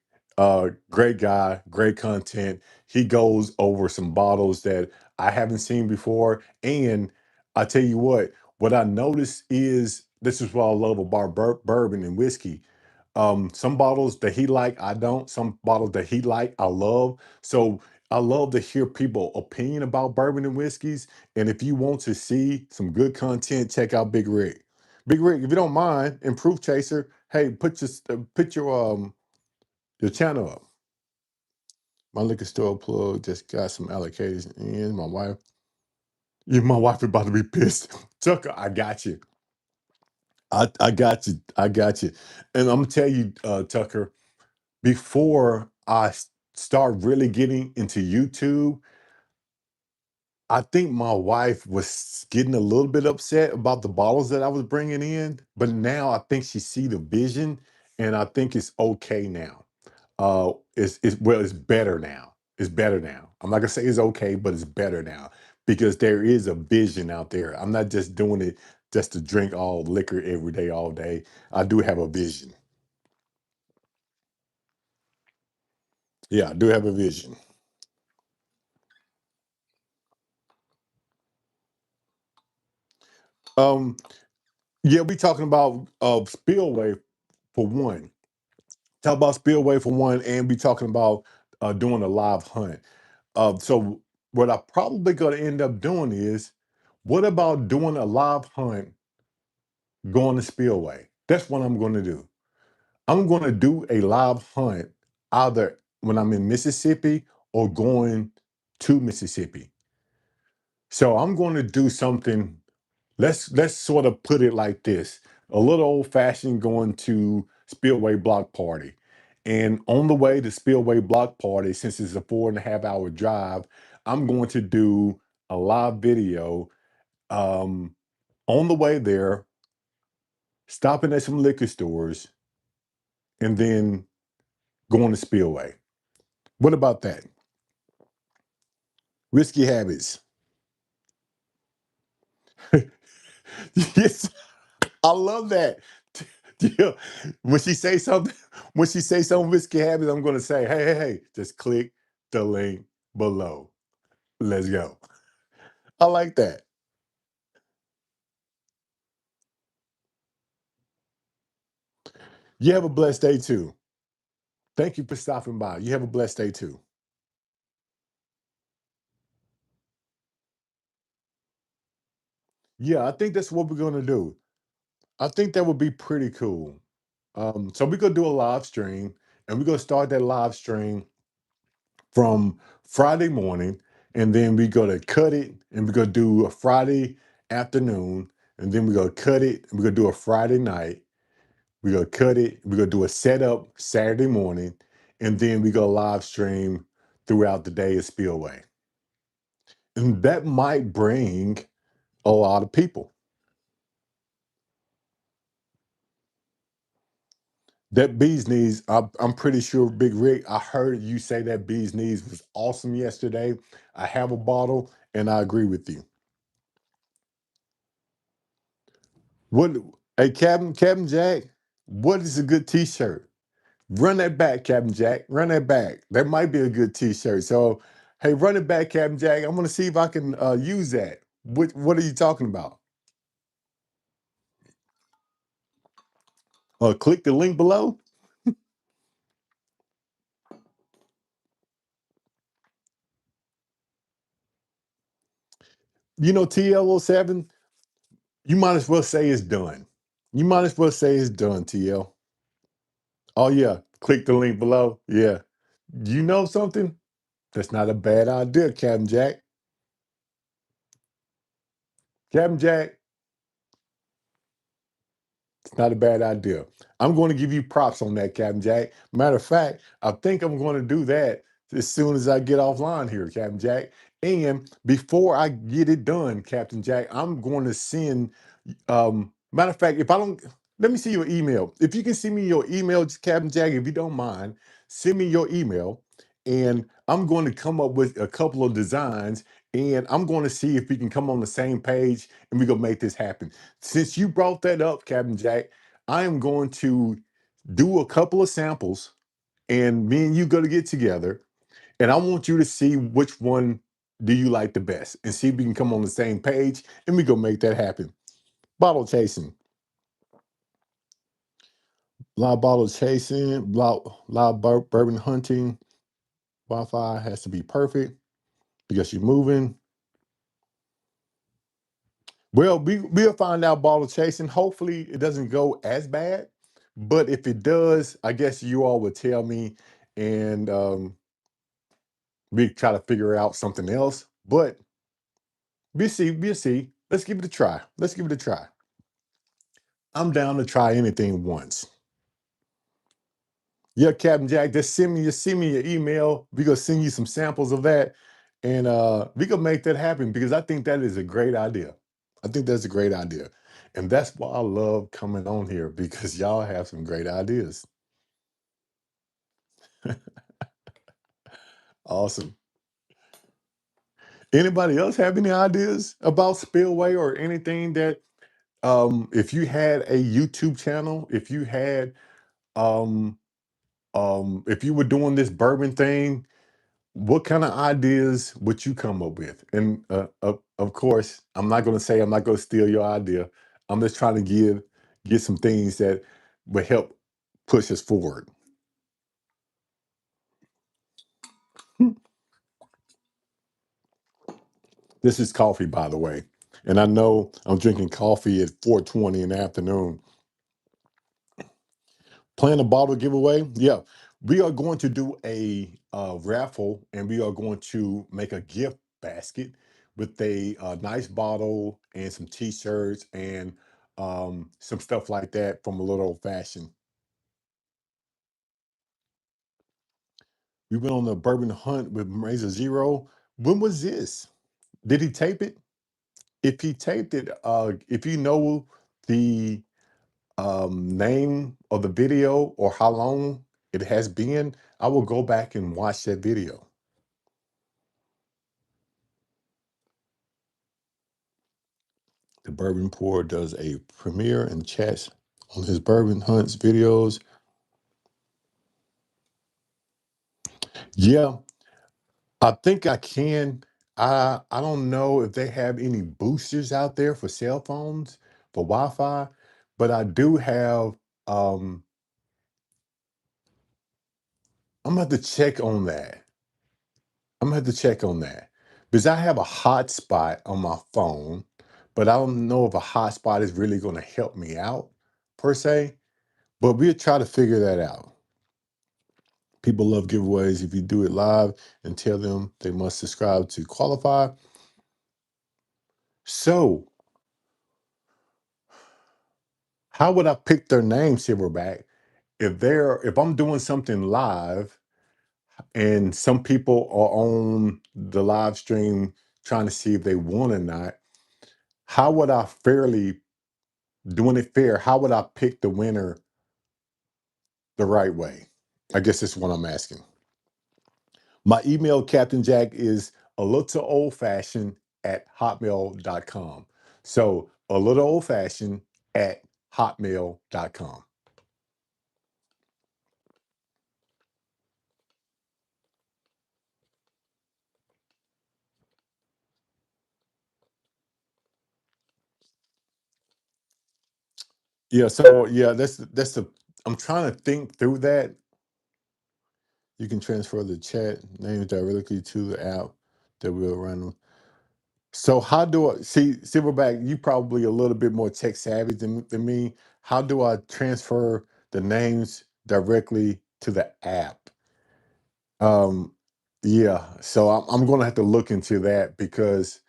Great guy, great content. He goes over some bottles that I haven't seen before. And I tell you what I noticed is, this is what I love about bourbon and whiskey. Some bottles that he like, I don't. Some bottles that he like, I love. So I love to hear people opinion about bourbon and whiskeys. And if you want to see some good content, check out Big Rick. Big Rick, if you don't mind, Improve Chaser, hey, put your channel up. My liquor store plug just got some allocations in. My wife is about to be pissed. Tucker, I got you. I got you. I got you. And I'm gonna tell you, Tucker, before start really getting into YouTube, I think my wife was getting a little bit upset about the bottles that I was bringing in, but now I think she see the vision, and I think it's okay now. It's well, it's better now. It's better now. I'm not gonna say it's okay, but it's better now because there is a vision out there. I'm not just doing it just to drink all liquor every day, all day. I do have a vision. Yeah, I do have a vision. Um, yeah, we talking about Spillway for one. Talk about Spillway for one, and we talking about doing a live hunt. So what I probably gonna end up doing is, what about doing a live hunt going to Spillway? That's what I'm gonna do. I'm gonna do a live hunt either when I'm in Mississippi or going to Mississippi. So I'm going to do something. Let's sort of put it like this: a little old fashioned going to Spillway Block Party, and on the way to Spillway Block Party, since it's a 4.5 hour drive, I'm going to do a live video um, on the way there, stopping at some liquor stores, and then going to Spillway. What about that? Risky habits. Yes, I love that. Yeah. When she say something, when she say something risky habits, I'm gonna say, hey, hey, hey, just click the link below. Let's go. I like that. You have a blessed day too. Thank you for stopping by. You have a blessed day too. Yeah, I think that's what we're gonna do. I think that would be pretty cool. So we're gonna do a live stream, and we're gonna start that live stream from Friday morning, and then we go to cut it, and we're gonna do a Friday afternoon, and then we're gonna cut it, and we're gonna do a Friday night. We're gonna cut it, we're gonna do a setup Saturday morning, and then we go live stream throughout the day at Spillway. And that might bring a lot of people. That bee's knees, I'm pretty sure, Big Rick, I heard you say that bee's knees was awesome yesterday. I have a bottle, and I agree with you. What? Hey, Captain Jack, what is a good T-shirt? Run that back, Captain Jack. Run that back. That might be a good T-shirt. So, hey, run it back, Captain Jack. I'm gonna see if I can use that. What are you talking about? Click the link below. You know, TL07. You might as well say it's done. You might as well say it's done, TL. Oh yeah, click the link below. Yeah. You know something? That's not a bad idea, Captain Jack. Captain Jack, it's not a bad idea. I'm going to give you props on that, Captain Jack. Matter of fact, I think I'm going to do that as soon as I get offline here, Captain Jack. And before I get it done, Captain Jack, I'm going to send matter of fact, if I don't, let me see your email. If you can send me your email, Captain Jack, if you don't mind, send me your email, and I'm going to come up with a couple of designs, and I'm going to see if we can come on the same page, and we're gonna make this happen. Since you brought that up, Captain Jack, I am going to do a couple of samples, and me and you going to get together, and I want you to see which one do you like the best, and see if we can come on the same page, and we gonna make that happen. Bottle chasing. Live bottle chasing, live bourbon hunting. Wi-Fi has to be perfect because you're moving. Well, we'll find out bottle chasing. Hopefully, it doesn't go as bad. But if it does, I guess you all would tell me, and we try to figure out something else. But we'll see. We'll see. Let's give it a try. Let's give it a try. I'm down to try anything once. Yeah, Captain Jack, just send me your email. We gonna send you some samples of that, and we gonna make that happen because I think that is a great idea. I think that's a great idea, and that's why I love coming on here because y'all have some great ideas. Awesome. Anybody else have any ideas about Spillway or anything that if you had a YouTube channel, if you had um if you were doing this bourbon thing, what kind of ideas would you come up with? And of course, I'm not going to say I'm not going to steal your idea. I'm just trying to get some things that would help push us forward. This is coffee, by the way, and I know I'm drinking coffee at 4:20 in the afternoon. Plan a bottle giveaway? Yeah. We are going to do a raffle and we are going to make a gift basket with a nice bottle and some t-shirts and some stuff like that from a little old fashioned. We went on a bourbon hunt with Razor Zero. When was this? Did he tape it? If he taped it, if you know the name of the video or how long it has been, I will go back and watch that video. The Bourbon Pour does a premiere and chats on his Bourbon Hunts videos. Yeah, I think I can. I don't know if they have any boosters out there for cell phones for Wi-Fi, but I do have. Um, I'm gonna have to check on that. I'm gonna have to check on that because I have a hotspot on my phone, but I don't know if a hotspot is really going to help me out per se. But we'll try to figure that out. People love giveaways. If you do it live and tell them they must subscribe to qualify. So, how would I pick their name, Silverback? If I'm doing something live and some people are on the live stream trying to see if they won or not, how would I fairly doing it fair? How would I pick the winner the right way? I guess that's what I'm asking. My email, Captain Jack, is a little old fashioned at hotmail.com. So a little old fashioned at hotmail.com. Yeah, so yeah, that's the I'm trying to think through that. You can transfer the chat names directly to the app that will run. So how do I see Silverback? You probably a little bit more tech savvy than me. How do I transfer the names directly to the app? Um, yeah, so I'm gonna have to look into that because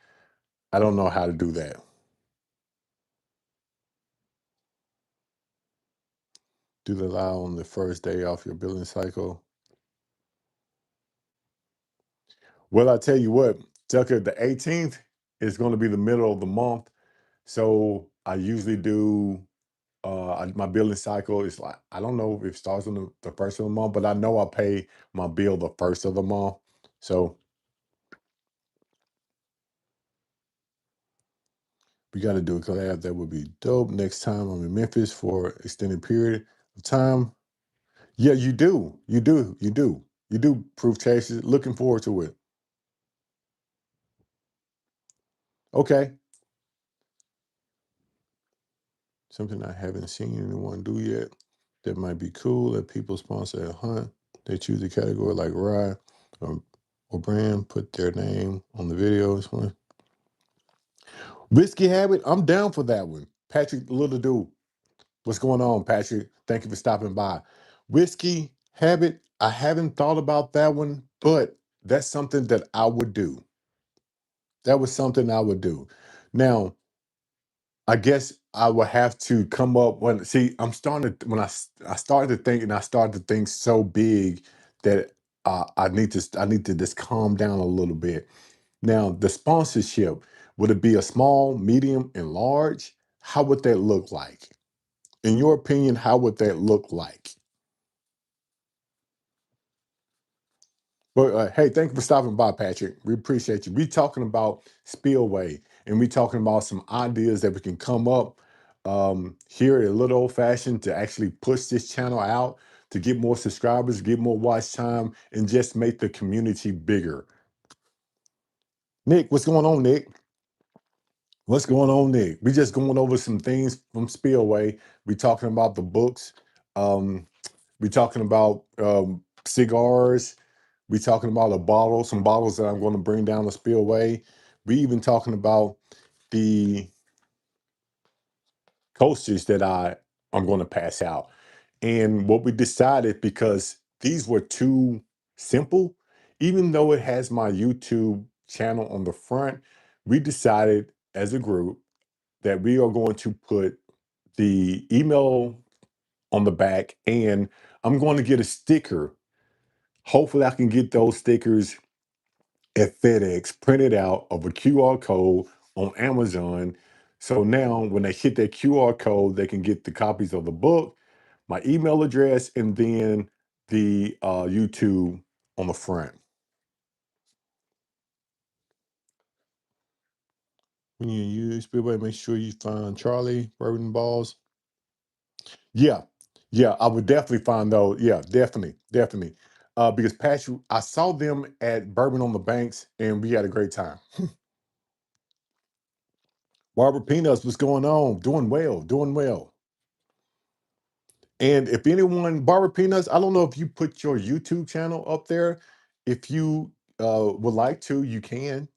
I don't know how to do that. Do the allow on the first day off your billing cycle? Well, I tell you what, Tucker, the 18th is going to be the middle of the month, so I usually do. My billing cycle is like I don't know if it starts on the first of the month, but I know I pay my bill the first of the month. So we got to do a collab. That would be dope. Next time I'm in Memphis for extended period of time. Yeah, you do. You do. You do. You do proof chases. Looking forward to it. Okay. Something I haven't seen anyone do yet that might be cool that people sponsor a hunt. They choose a category like rye or, or brand, put their name on the videos. Whiskey Habit, I'm down for that one. Patrick Little Dude, what's going on, Patrick? Thank you for stopping by. Whiskey Habit, I haven't thought about that one, but that's something that I would do. That was something I would do. Now, I guess I will have to come up when see I'm starting to when I started to think and I started to think so big that I need to just calm down a little bit. Now the sponsorship, would it be a small, medium, and large? How would that look like? In your opinion, how would that look like? But hey, thank you for stopping by, Patrick. We appreciate you. We talking about Spillway, and we talking about some ideas that we can come up here at Little Old Fashioned to actually push this channel out to get more subscribers, get more watch time, and just make the community bigger. Nick, what's going on, Nick? What's going on, Nick? We just going over some things from Spillway. We talking about the books. Um, we talking about cigars. We talking about a bottle, some bottles that I'm going to bring down the Spillway. We even talking about the coasters that I'm going to pass out. And what we decided, because these were too simple, even though it has my YouTube channel on the front, we decided as a group that we are going to put the email on the back, and I'm going to get a sticker. Hopefully I can get those stickers at FedEx printed out of a QR code on Amazon. So now when they hit that QR code, they can get the copies of the book, my email address, and then the YouTube on the front. When you use Spillway, make sure you find Charlie Bourbon Balls. Yeah, yeah, I would definitely find those. Yeah, definitely, definitely. Because Patrick, I saw them at Bourbon on the Banks, and we had a great time. Barbara Peanuts, what's going on? Doing well, doing well. And if anyone, Barbara Peanuts, I don't know if you put your YouTube channel up there. If you would like to, you can.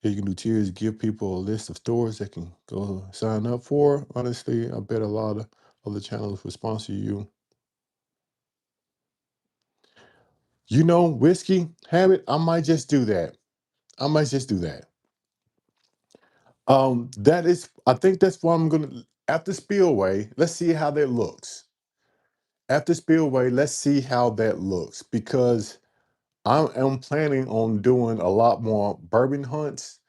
You can do tiers, give people a list of stores that can go sign up for. Honestly, I bet a lot of other channels will sponsor you. You know, whiskey habit, I might just do that. I might just do that. That is, I think that's what I'm gonna after Spillway. Let's see how that looks. After Spillway, let's see how that looks because I am planning on doing a lot more bourbon hunts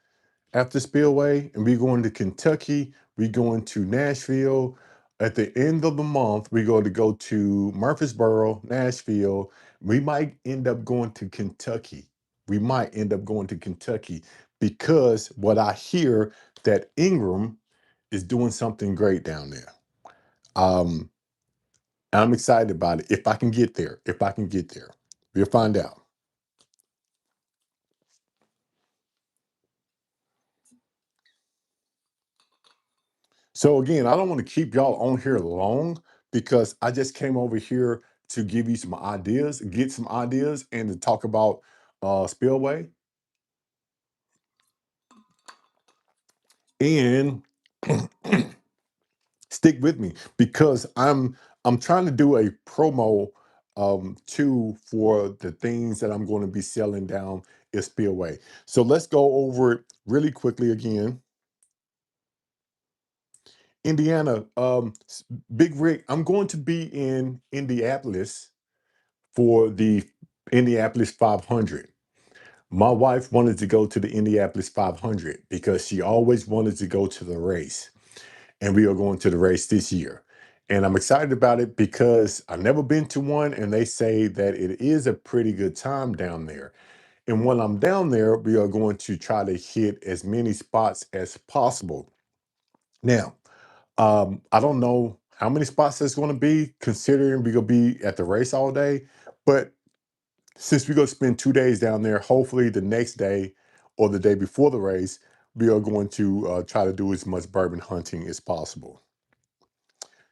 after Spillway, and we're going to Kentucky. We're going to Nashville. At the end of the month, we're going to go to Murfreesboro, Nashville. We might end up going to Kentucky. We might end up going to Kentucky because what I hear that Ingram is doing something great down there. Um, I'm excited about it. If I can get there, if I can get there, we'll find out. So again, I don't want to keep y'all on here long because I just came over here to give you some ideas, get some ideas, and to talk about Spillway. And stick with me because I'm trying to do a promo too for the things that I'm going to be selling down at Spillway. So let's go over it really quickly again. Indiana, Big Rick, I'm going to be in Indianapolis for the Indianapolis 500. My wife wanted to go to the Indianapolis 500 because she always wanted to go to the race. And we are going to the race this year. And I'm excited about it because I've never been to one, and they say that it is a pretty good time down there. And when I'm down there, we are going to try to hit as many spots as possible. Now, I don't know how many spots there's going to be, considering we're going to be at the race all day. But since we're going to spend 2 days down there, hopefully the next day or the day before the race, we are going to try to do as much bourbon hunting as possible.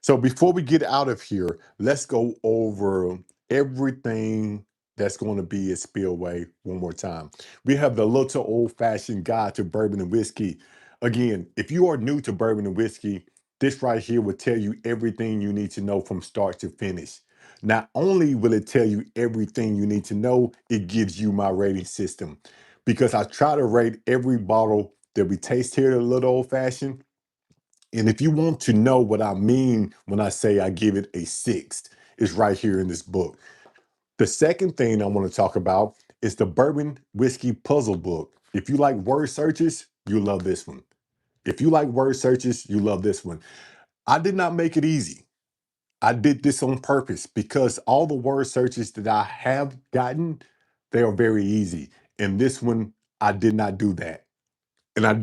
So before we get out of here, let's go over everything that's going to be at Spillway one more time. We have the Little Old Fashioned Guide to Bourbon and Whiskey. Again, if you are new to bourbon and whiskey, this right here will tell you everything you need to know from start to finish. Not only will it tell you everything you need to know, it gives you my rating system because I try to rate every bottle that we taste here at a little old fashioned. And if you want to know what I mean when I say I give it a 6, it's right here in this book. The second thing I want to talk about is the Bourbon Whiskey Puzzle Book. If you like word searches, you love this one. If you like word searches, you love this one. I did not make it easy. I did this on purpose because all the word searches that I have gotten, they are very easy. And this one, I did not do that. And I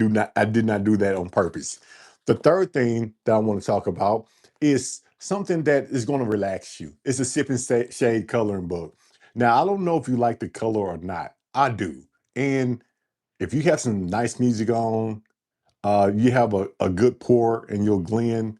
did not do that on purpose. The third thing that I want to talk about is something that is going to relax you. It's a sip and shade coloring book. Now, I don't know if you like the color or not. I do. And if you have some nice music on, you have a good pour in your blend,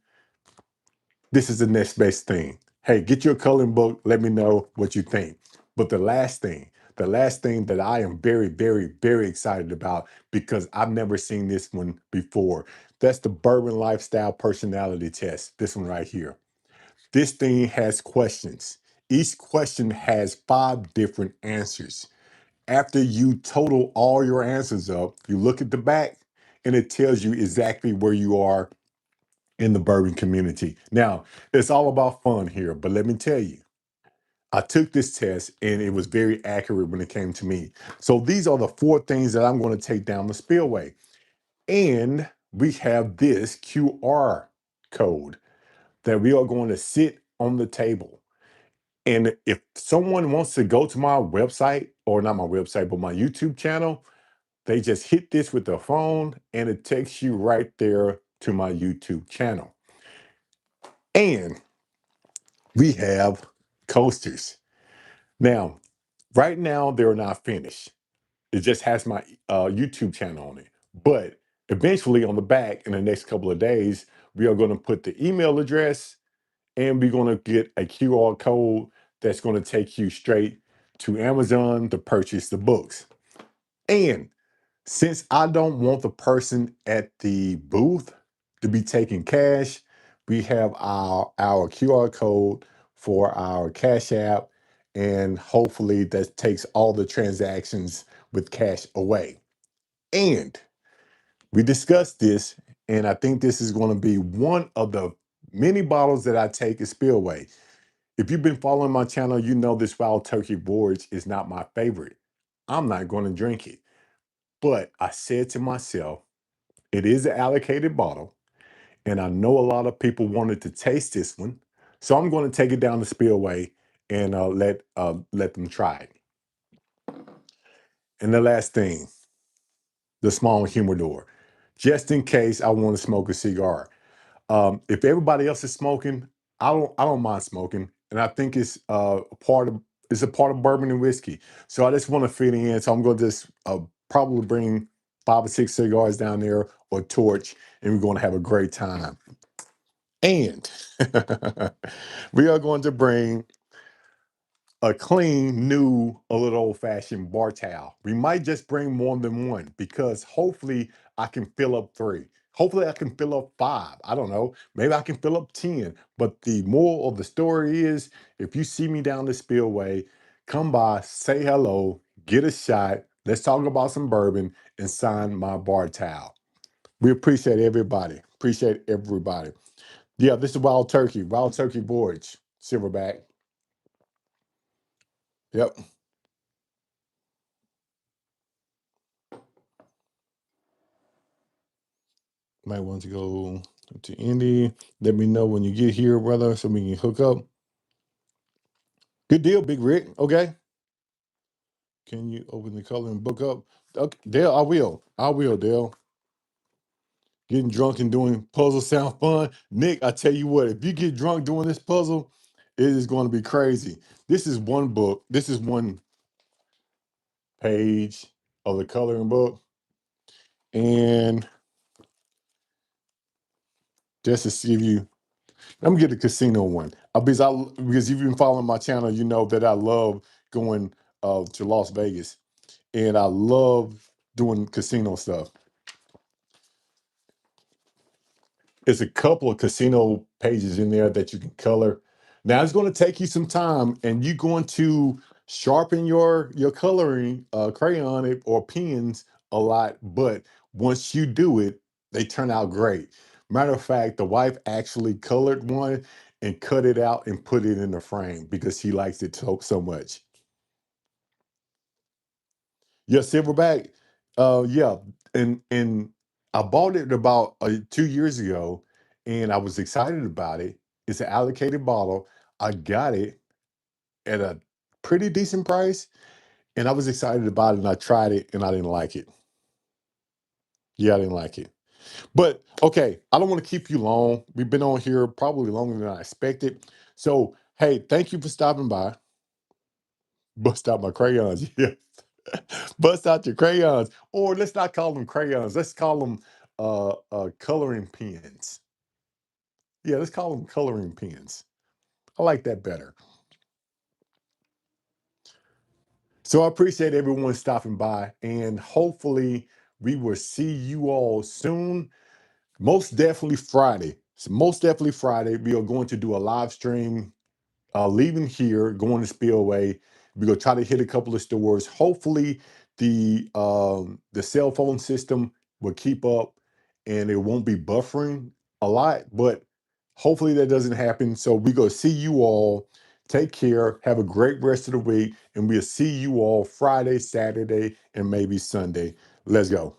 this is the next best thing. Hey, get your coloring book. Let me know what you think. But the last thing that I am very, very, very excited about because I've never seen this one before. That's the Bourbon Lifestyle Personality Test. This one right here. This thing has questions. Each question has 5 different answers. After you total all your answers up, you look at the back and it tells you exactly where you are in the bourbon community. Now, it's all about fun here, but let me tell you, I took this test and it was very accurate when it came to me. So these are the 4 things that I'm going to take down the spillway. And we have this QR code that we are going to sit on the table. And if someone wants to go to my website, or not my website, but my YouTube channel, they just hit this with their phone and it takes you right there to my YouTube channel. And we have coasters. Now, right now, they're not finished. It just has my YouTube channel on it. But eventually, on the back, in the next couple of days, we are going to put the email address and we're going to get a QR code that's going to take you straight to Amazon to purchase the books. And since I don't want the person at the booth to be taking cash, we have our QR code for our Cash App, and hopefully that takes all the transactions with cash away. And we discussed this, and I think this is going to be one of the many bottles that I take as Spillway. If you've been following my channel, you know this Wild Turkey Voyage is not my favorite. I'm not going to drink it. But I said to myself, it is an allocated bottle, and I know a lot of people wanted to taste this one, so I'm going to take it down the spillway and let them try it. And the last thing, the small humidor, just in case I want to smoke a cigar. If everybody else is smoking, I don't mind smoking, and I think it's a part of bourbon and whiskey. So I just want to fit in. So I'm going to just probably bring 5 or 6 cigars down there or torch, and we're going to have a great time. And we are going to bring a clean, new, a little old-fashioned bar towel. We might just bring more than one because hopefully I can fill up 3. Hopefully I can fill up 5. I don't know. Maybe I can fill up 10. But the moral of the story is if you see me down the spillway, come by, say hello, get a shot. Let's talk about some bourbon and sign my bar towel. We appreciate everybody. Appreciate everybody. Yeah, this is Wild Turkey Voyage, Silverback. Yep. Might want to go to Indy. Let me know when you get here, brother, so we can hook up. Good deal, Big Rick. Okay. Can you open the color and book up? Okay, Dale, I will. I will, Dale. Getting drunk and doing puzzles sound fun. Nick, I tell you what, if you get drunk doing this puzzle, it is going to be crazy. This is one book. This is one page of the coloring book. And just to see you, I'm gonna get the casino one. Because if you've been following my channel, you know that I love going to Las Vegas and I love doing casino stuff. There's a couple of casino pages in there that you can color. Now it's going to take you some time, and you're going to sharpen your coloring crayon or pens a lot. But once you do it, they turn out great. Matter of fact, the wife actually colored one and cut it out and put it in the frame because she likes it so much. Yeah, silverback. Yeah, and I bought it about 2 years ago, and I was excited about it. It's an allocated bottle. I got it at a pretty decent price, and I was excited about it. And I tried it, and I didn't like it. Yeah, I didn't like it. But okay, I don't want to keep you long. We've been on here probably longer than I expected. So hey, thank you for stopping by. Bust out my crayons. Yeah. Bust out your crayons. Or let's not call them crayons. Let's call them coloring pens. Yeah, let's call them coloring pens. I like that better. So I appreciate everyone stopping by, and hopefully we will see you all soon. Most definitely Friday. So most definitely Friday. We are going to do a live stream leaving here, going to Spillway. We're gonna try to hit a couple of stores. Hopefully, the cell phone system will keep up and it won't be buffering a lot. But hopefully that doesn't happen. So we're gonna see you all. Take care. Have a great rest of the week, and we'll see you all Friday, Saturday, and maybe Sunday. Let's go.